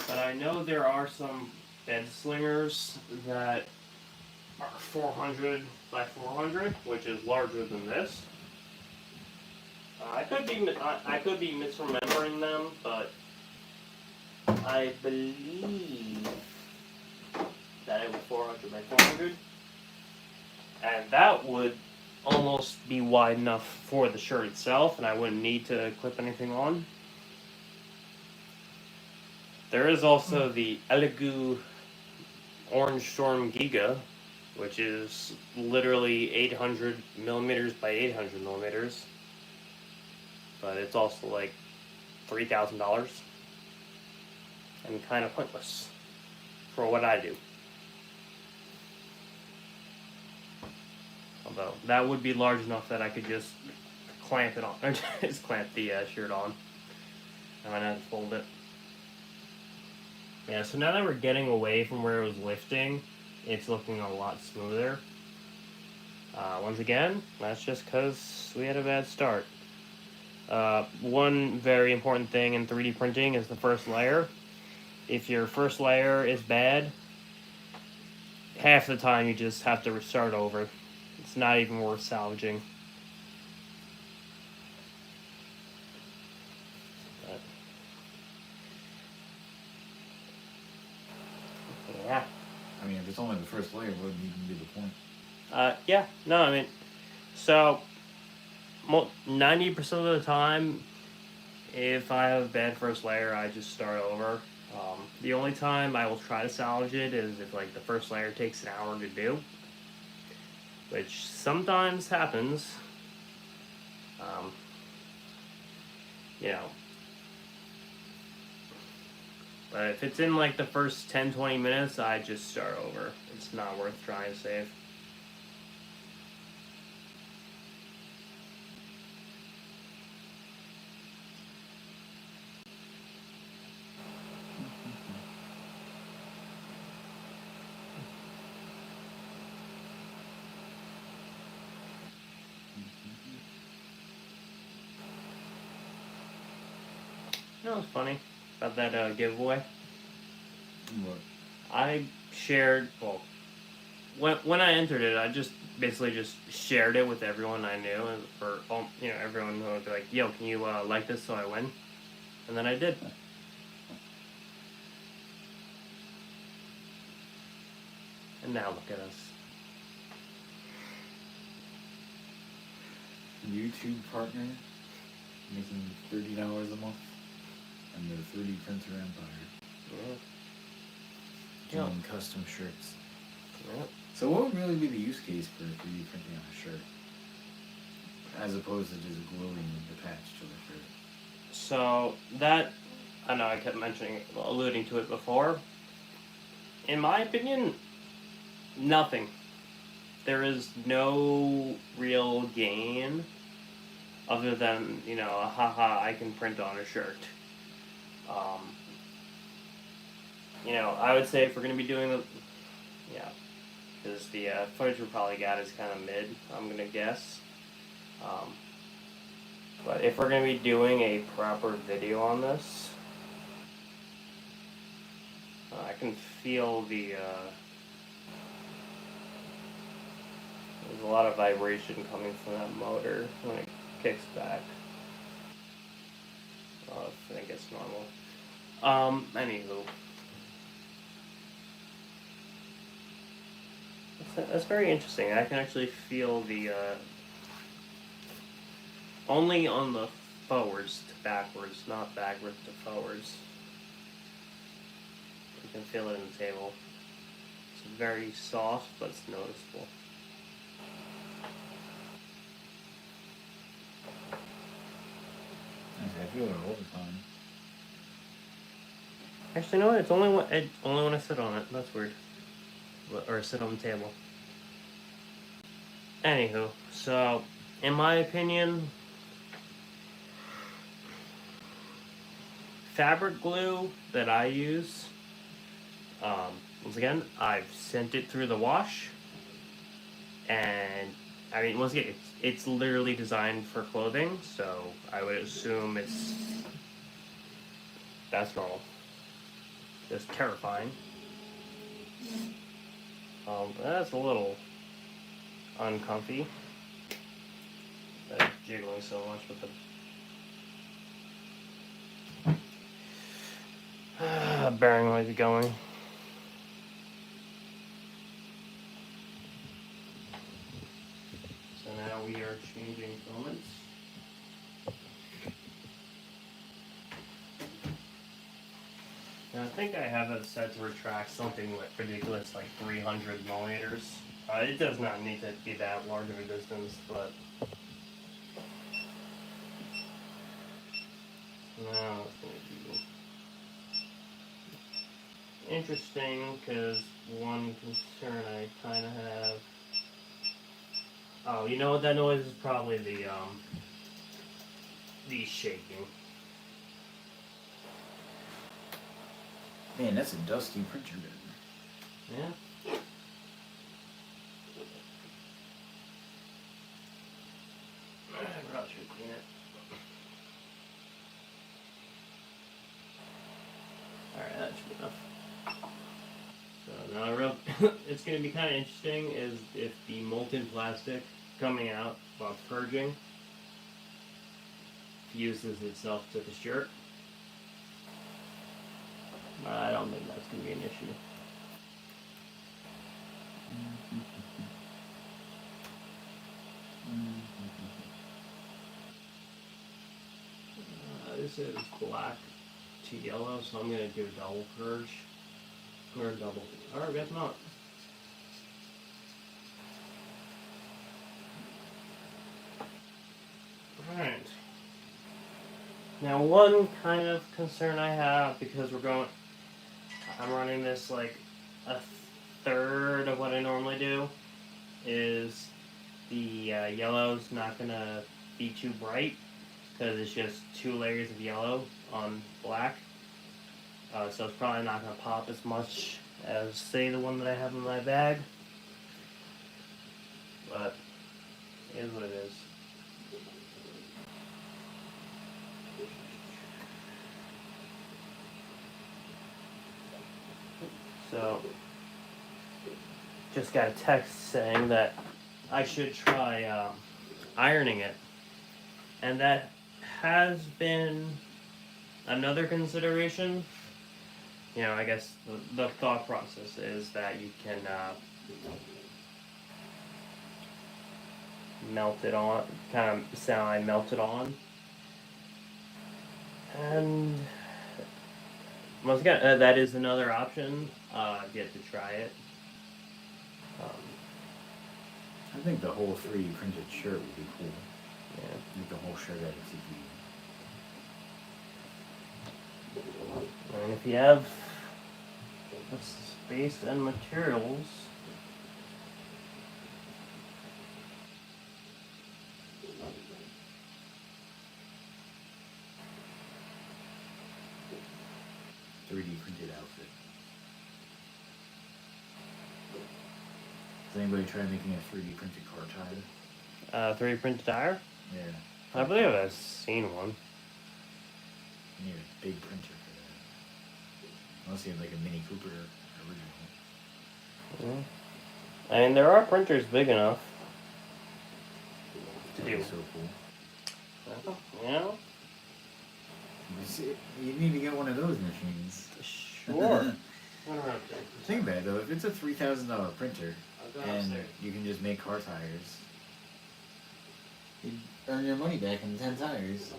But I know there are some bed slingers that are 400 by 400, which is larger than this. I could be misremembering them, but I believe that it was 400 by 400, and that would almost be wide enough for the shirt itself, and I wouldn't need to clip anything on. There is also the Elegoo Orange Storm Giga, which is literally 800 millimeters by 800 millimeters. But it's also like $3,000 and kind of pointless for what I do. Although that would be large enough that I could just clamp it on, or just clamp the shirt on. I might have to fold it. Yeah, so now that we're getting away from where it was lifting, it's looking a lot smoother. Once again, that's just because we had a bad start. One very important thing in 3D printing is the first layer. If your first layer is bad, half the time you just have to restart over. It's not even worth salvaging. But, yeah. I mean, if it's only the first layer, what would even be the point? Yeah, no, I mean, so 90% of the time, if I have a bad first layer, I just start over. The only time I will try to salvage it is if like the first layer takes an hour to do, which sometimes happens. You know, but if it's in like the first 10-20 minutes, I just start over. It's not worth trying to save. You know what's funny about that giveaway? What? I shared, well, when I entered it, I just basically just shared it with everyone I knew, and for everyone who would be like, "Yo, can you like this so I win?" And then I did. And now look at us. YouTube partner making $30 a month, and their 3D printer empire. Yeah. Doing custom shirts. Yeah. So what would really be the use case for 3D printing on a shirt? As opposed to just gluing the patch to the shirt? So that, I know I kept alluding to it before. In my opinion, nothing. There is no real gain other than, haha, I can print on a shirt. I would say if we're going to be doing because the footage we probably got is kind of mid, I'm going to guess. But if we're going to be doing a proper video on this, I can feel there's a lot of vibration coming from that motor when it kicks back. I think it's normal. Anywho. That's very interesting. I can actually feel the, only on the forwards to backwards, not backwards to forwards. You can feel it in the table. It's very soft, but it's noticeable. I feel it all the time. Actually, no, it's only when I sit on it. That's weird. Or sit on the table. Anywho, so in my opinion, fabric glue that I use, once again, I've sent it through the wash, and I mean, once again, it's literally designed for clothing, so I would assume that's normal. Just terrifying. That's a little uncomfy. That's jiggling so much with the bearing might be going. So now we are changing filaments. Now I think I have it set to retract something like ridiculous, like 300 millimeters. It does not need to be that large of a distance, but now it's going to be interesting because one concern I kind of have. Oh, you know what that noise is? Probably the shaking. Man, that's a dusty printer gun. Yeah. I probably should clean it. Alright, that should be enough. So now it's going to be kind of interesting is if the molten plastic coming out while purging fuses itself to the shirt. I don't think that's going to be an issue. This is black to yellow, so I'm going to do a double purge. Or a double. Or I guess not. Alright. Now one kind of concern I have, because I'm running this like a third of what I normally do, is the yellow's not going to be too bright, because it's just 2 layers of yellow on black. So it's probably not going to pop as much as, say, the one that I have in my bag. But it is what it is. So, just got a text saying that I should try ironing it. And that has been another consideration. I guess the thought process is that you can melt it on, kind of semi-melt it on. And once again, that is another option. I've yet to try it. I think the whole 3D printed shirt would be cool. Yeah. Make the whole shirt out of CPU. And if you have the space and materials, 3D printed outfit. Has anybody tried making a 3D printed car tire? 3D printed tire? Yeah. I believe I've seen one. You need a big printer for that. Unless you have like a Mini Cooper original. I mean, there are printers big enough to do. That'd be so cool. Yeah. You need to get one of those machines. Sure. Think about it though, if it's a $3,000 printer I'll go and upstairs. you can just make car tires, you earn your money back in 10 tires.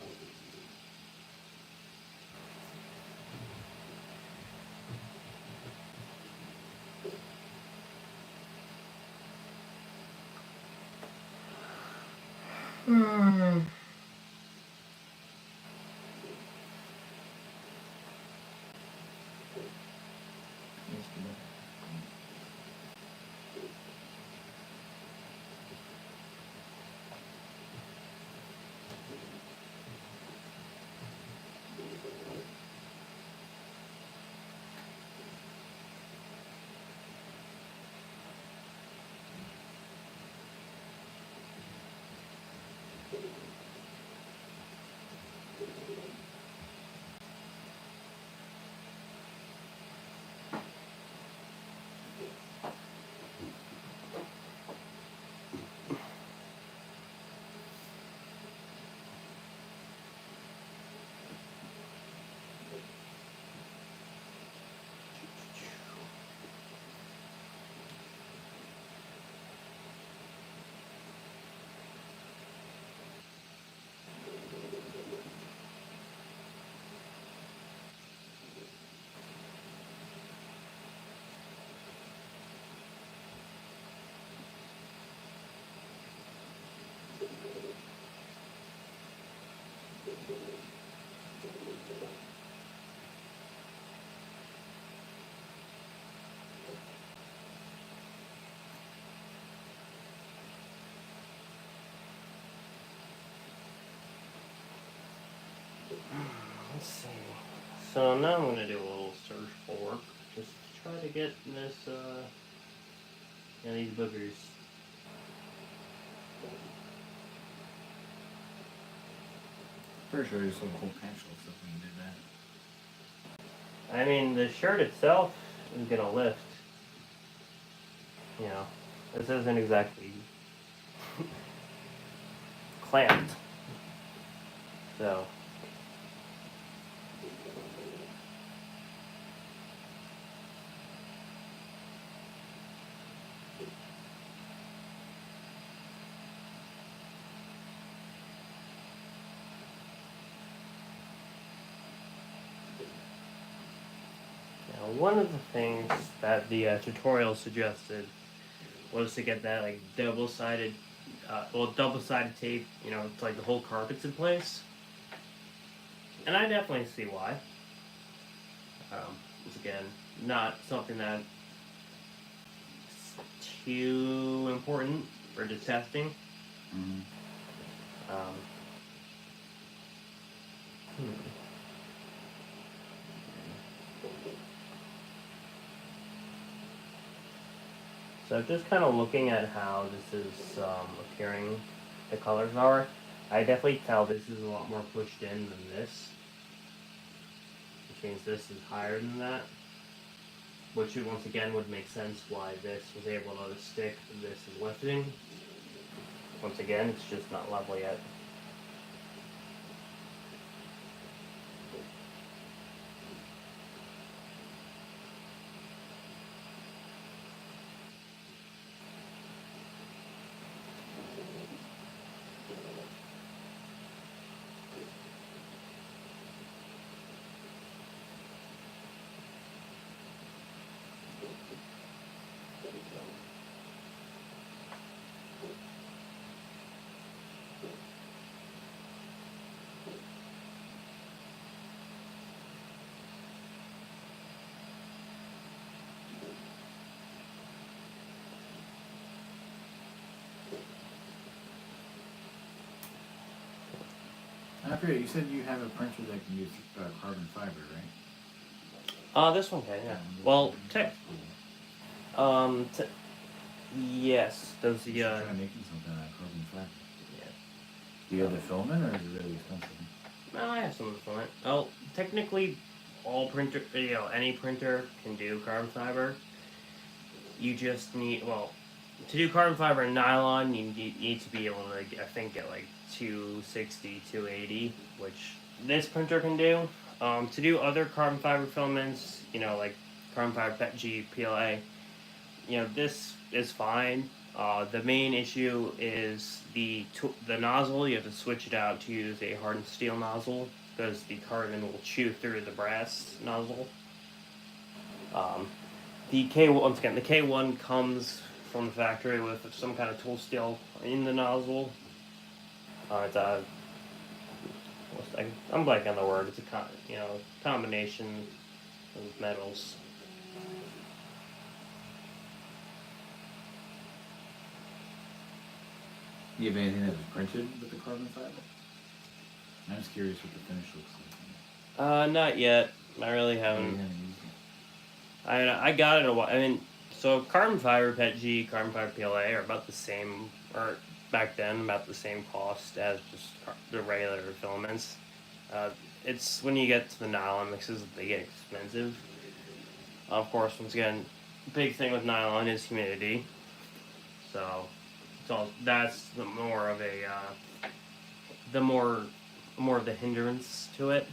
Let's see. So now I'm gonna do a little search for work, just to try to get this, these boogers. Pretty sure there's some cool patch stuff when you did that. I mean, the shirt itself is gonna lift. You know, this isn't exactly clamped. So. One of the things that the tutorial suggested was to get that like double-sided tape, you know, to like the whole carpet's in place. And I definitely see why. Once again, not something that's too important for just testing. So just kind of looking at how this is appearing, the colors are, I definitely tell this is a lot more pushed in than this. Which means this is higher than that. Which once again would make sense why this was able to stick, this is lifting. Once again, it's just not level yet. I forget, you said you have a printer that can use carbon fiber, right? This one can, yeah. Well, yes, those the Try making something out of carbon fiber. yeah. Do you have the filament, or is it really expensive? No, I have some of the filament. Oh, technically, any printer can do carbon fiber. You just need, to do carbon fiber and nylon, you need to be able to, I think, get like 260, 280, which this printer can do. To do other carbon fiber filaments, like carbon fiber PETG, PLA, this is fine. The main issue is the nozzle. You have to switch it out to use a hardened steel nozzle because the carbon will chew through the brass nozzle. The K1 comes from the factory with some kind of tool steel in the nozzle. It's a I'm blanking on the word. It's a combination of metals. Do you have anything that was printed with the carbon fiber? I'm just curious what the finish looks like. Not yet. I really haven't. I got it a while. I mean, so carbon fiber PETG, carbon fiber PLA are about the same, or back then about the same cost as just the regular filaments. It's when you get to the nylon mixes that they get expensive. Of course, once again, big thing with nylon is humidity. So, that's the more of the hindrance to it.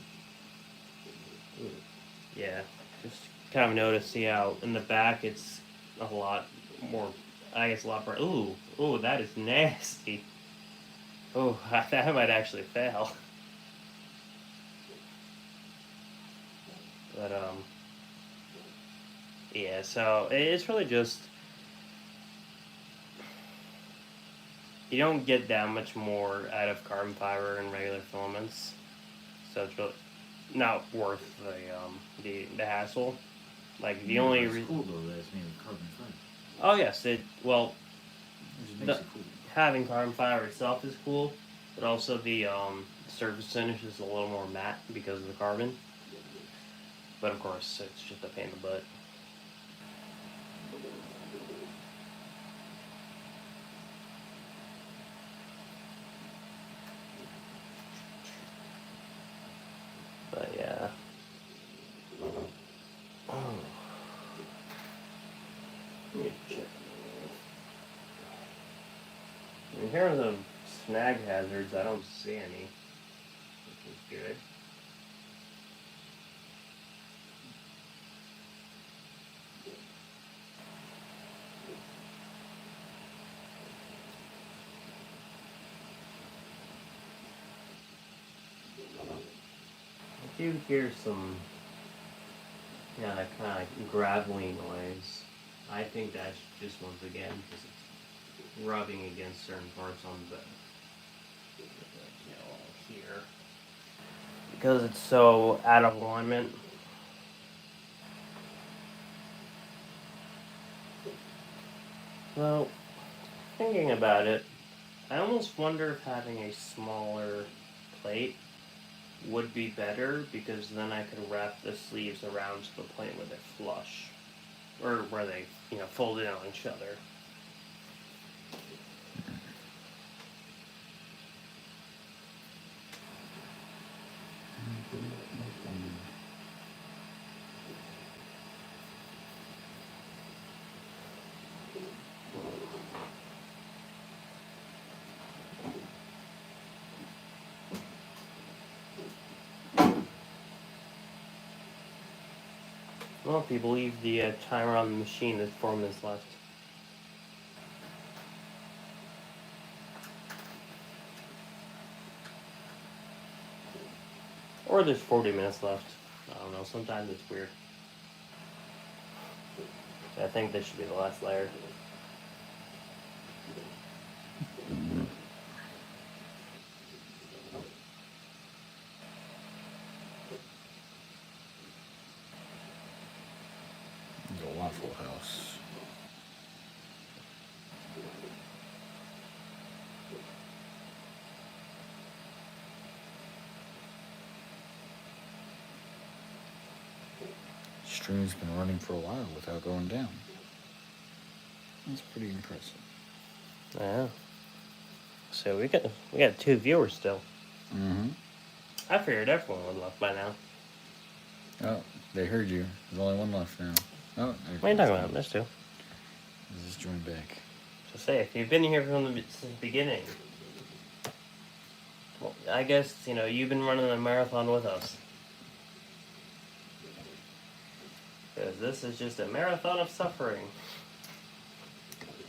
Yeah, just kind of notice, how in the back it's a lot more, I guess a lot bright. Ooh, that is nasty. Oh, that might actually fail. But, yeah, so it's really just, you don't get that much more out of carbon fiber and regular filaments. So it's really not worth the hassle. Like the only it's cool though that it's made with carbon fiber. Oh yes, It just makes it cool. having carbon fiber itself is cool, but also the surface finish is a little more matte because of the carbon. But of course, it's just a pain in the butt. But yeah. Let me check. In terms of snag hazards, I don't see any, which is good. I do hear some, that kind of gravelly noise. I think that's just once again because it's rubbing against certain parts on the, here. Because it's so out of alignment. Well, thinking about it, I almost wonder if having a smaller plate would be better because then I could wrap the sleeves around to the point where they flush. Or where they, fold in on each other. Well, if you believe the timer on the machine, there's 4 minutes left. Or there's 40 minutes left. I don't know, sometimes it's weird. I think this should be the last layer. The Waffle House. stream's been running for a while without going down. That's pretty impressive. Yeah. So we got 2 viewers still. Mm-hmm. I figured everyone would left by now. Oh, they heard you. There's only one left now. Oh, What are you talking about? There's 2. Let's just join back. So say, if you've been here since the beginning, well, I guess, you've been running a marathon with us. Because this is just a marathon of suffering.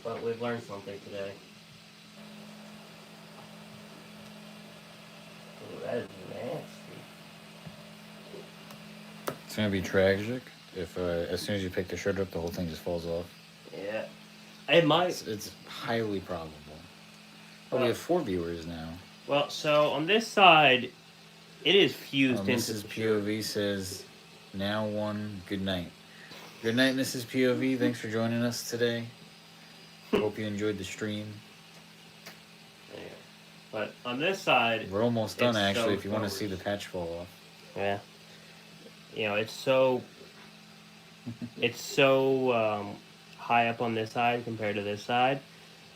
But we've learned something today. Ooh, that is nasty. It's gonna be tragic if as soon as you pick the shirt up, the whole thing just falls off. Yeah. It might. It's highly probable. Oh, we have 4 viewers now. Well, so on this side, it is fused into Mrs. the shirt. POV says, now one, good night. Good night, Mrs. POV. Thanks for joining us today. Hope you enjoyed the stream. Yeah. But on this side, We're almost done, it's actually, so if you want to see forward. the patch fall off. Yeah. It's so high up on this side compared to this side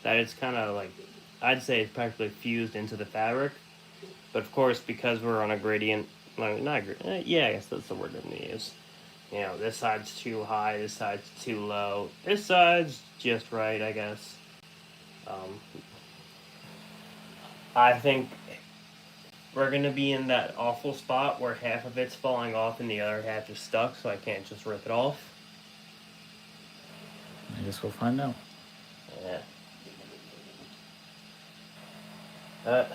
that it's kind of like, I'd say it's practically fused into the fabric. But of course, because we're on a gradient, I guess that's the word I'm going to use. This side's too high, this side's too low. This side's just right, I guess. I think we're going to be in that awful spot where half of it's falling off and the other half is stuck, so I can't just rip it off. I guess we'll find out. Yeah.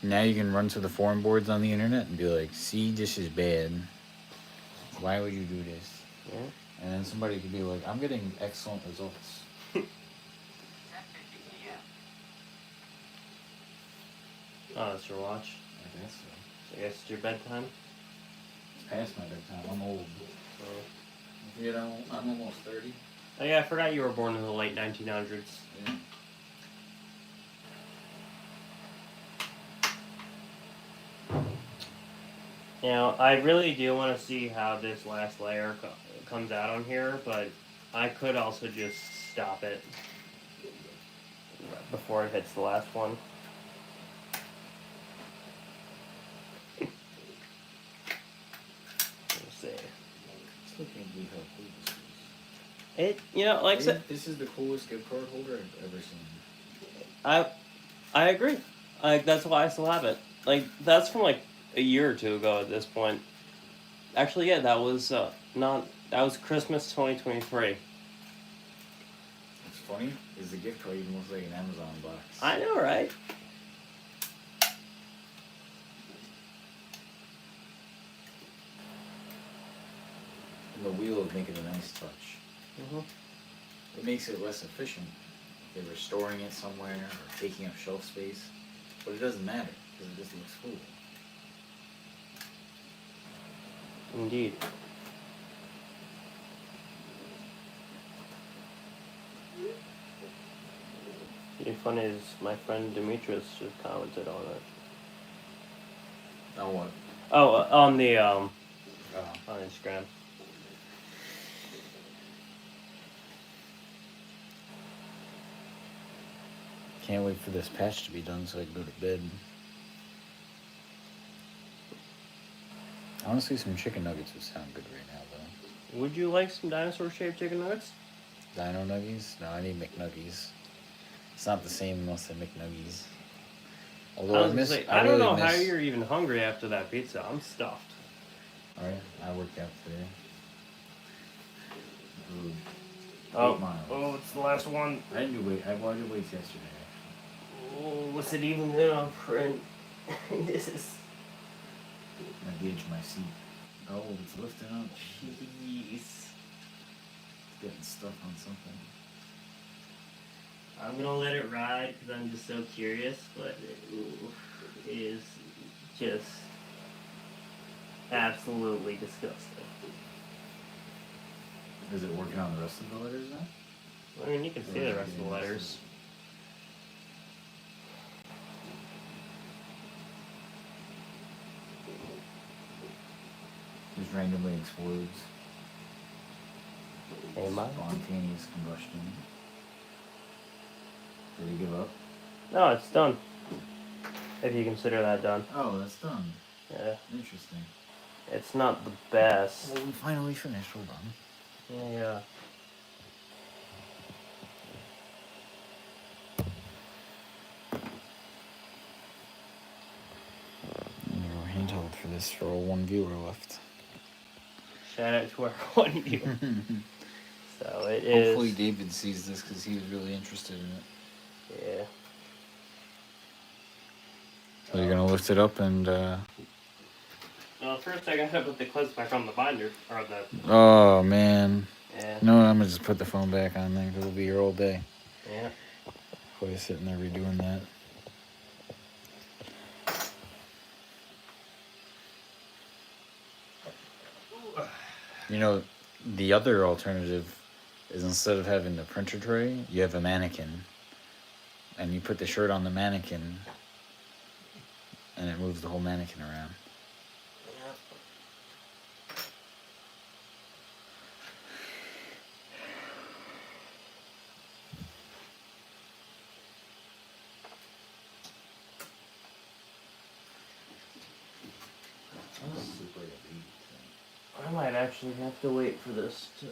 Now you can run to the forum boards on the internet and be like, see, this is bad. Why would you do this? Yeah. And then somebody could be like, I'm getting excellent results. Oh, that's your watch? I guess so. I guess it's your bedtime? It's past my bedtime. I'm old. Oh. I'm almost 30. Oh yeah, I forgot you were born in the late 1900s. Yeah. I really do want to see how this last layer comes out on here, but I could also just stop it before it hits the last one. Let's see. Still can't believe how cool this is. Like I said, This is the coolest gift card holder I've ever seen. I agree. That's why I still have it. That's from a year or 2 ago at this point. Actually, yeah, that was that was Christmas 2023. What's funny is the gift card even looks like an Amazon box. I know, right? And the wheels make it a nice touch. Mm-hmm. It makes it less efficient if they're storing it somewhere or taking up shelf space. But it doesn't matter because it just looks cool. Indeed. The funny is, my friend Demetrius just commented on it. Oh, what? Oh, on the Oh. on Instagram. Can't wait for this patch to be done so I can go to bed. Honestly, some chicken nuggets would sound good right now, though. Would you like some dinosaur-shaped chicken nuggets? Dino nuggies? No, I need McNuggies. It's not the same unless they're McNuggies. Although I don't really know how miss... you're even hungry after that pizza. I'm stuffed. Alright, I worked out today. Ooh. 8 miles. Oh, it's the last one. I didn't do weight. I did weights yesterday. Oh, what's it even in on print? This is... I gauge my seat. Oh, it's lifting up. Jeez. It's getting stuck on something. I'm gonna let it ride because I'm just so curious, but it is just absolutely disgusting. Is it working on the rest of the letters now? I mean, you can see the rest of the letters. There's just randomly explodes. Hey, Mike. Spontaneous combustion. Did he give up? No, it's done. If you consider that done. Oh, that's done. Yeah. Interesting. It's not the best. Well, we finally finished. Hold on. Yeah. You're handheld for this for all one viewer left. Shout out to our one viewer. So it is. Hopefully David sees this because he was really interested in it. Yeah. So you're gonna lift it up and. Well, first I gotta put the clips back on the binder or the. Oh man. Yeah. No, I'm gonna just put the phone back on then because it'll be here all day. Yeah. While you're sitting there redoing that. You know, the other alternative is instead of having the printer tray, you have a mannequin. And you put the shirt on the mannequin, and it moves the whole mannequin around. I might actually have to wait for this to.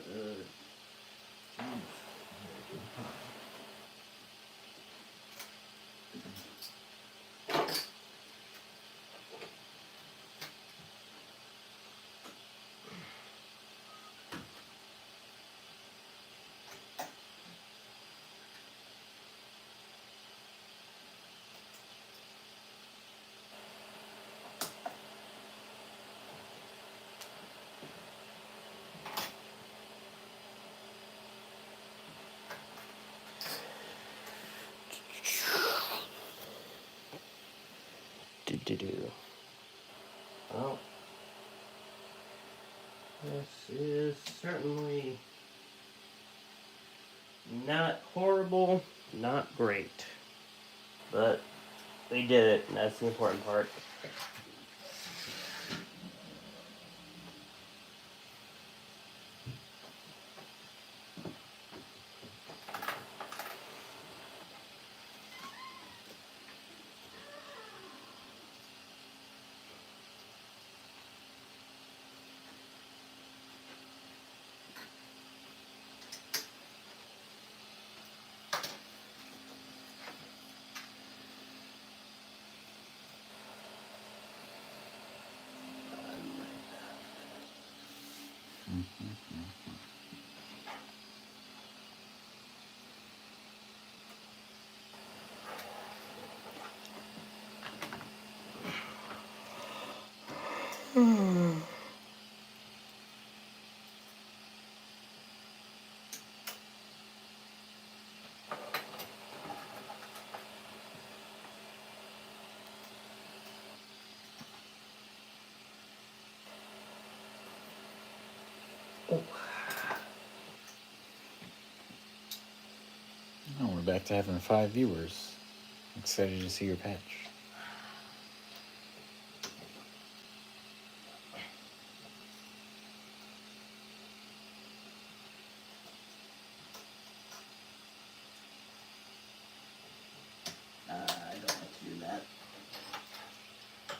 Well, this is certainly not horrible, not great, but they did it, and that's the important part. Oh, we're back to having 5 viewers. Excited to see your patch. I don't like to do that.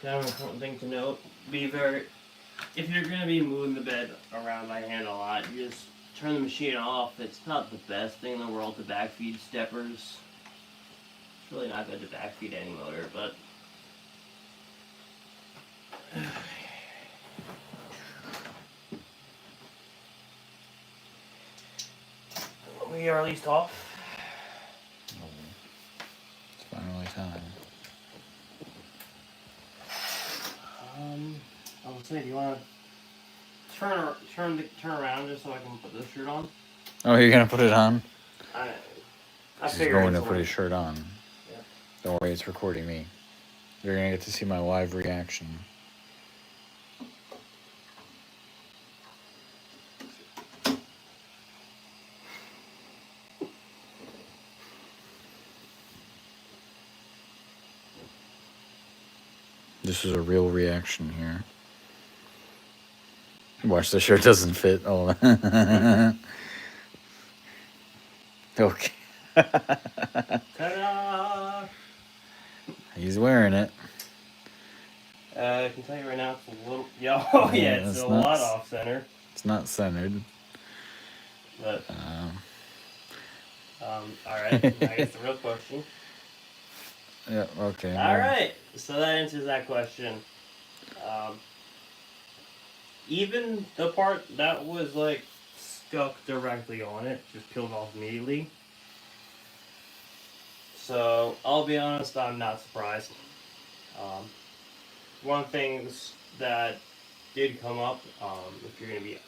Kind of an important thing to note. If you're going to be moving the bed around by hand a lot, you just turn the machine off. It's not the best thing in the world to backfeed steppers. It's really not good to backfeed any motor, but we are at least off. It's finally time. I'll say, do you want to turn around just so I can put this shirt on? Oh, you're gonna put it on? I He's figured going to it's put on. his shirt on. Yeah. Don't worry, it's recording me. You're gonna get to see my live reaction. This is a real reaction here. Watch, the shirt doesn't fit. Oh. Okay. Ta-da! He's wearing it. I can tell you right now, it's a little. Oh yeah, it's it's a not lot s- off center. It's not centered. But all right. I guess the real question. Yeah. Okay. All right. So that answers that question. Um, even the part that was like stuck directly on it just peeled off immediately. So I'll be honest, I'm not surprised. Um, one of the things that did come up, if you're gonna be,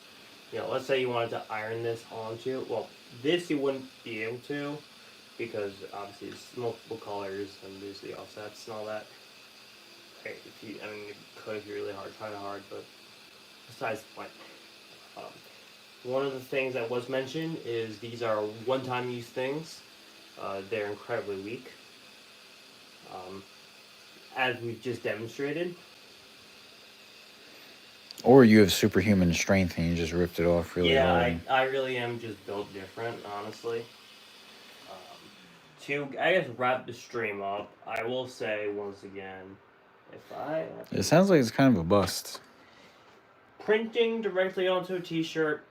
let's say you wanted to iron this onto, well, this you wouldn't be able to because obviously it's multiple colors and there's the offsets and all that. Okay, you could if you're really trying hard, but besides the point. One of the things that was mentioned is these are one-time use things. They're incredibly weak, as we've just demonstrated. Or you have superhuman strength and you just ripped it off really hard. I really am just built different, honestly. To, I guess, wrap the stream up, I will say once again, It sounds like it's kind of a bust. Printing directly onto a t-shirt,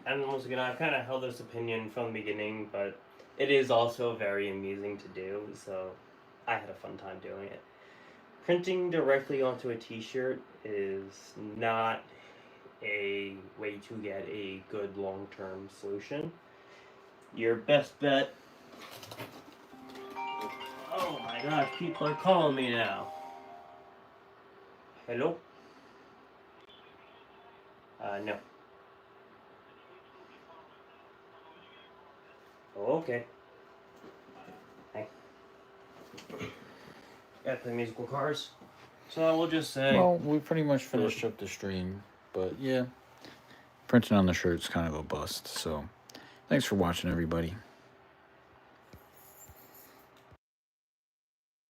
and once again, I've kind of held this opinion from the beginning, but it is also very amusing to do, so I had a fun time doing it. Printing directly onto a t-shirt is not a way to get a good long-term solution. Your best bet... Oh my gosh, people are calling me now. Hello? No. Oh, okay. Hey. Gotta play musical cars. So we'll just say... Well, we pretty much finished up the stream, but yeah. Printing on the shirt's kind of a bust, so thanks for watching, everybody.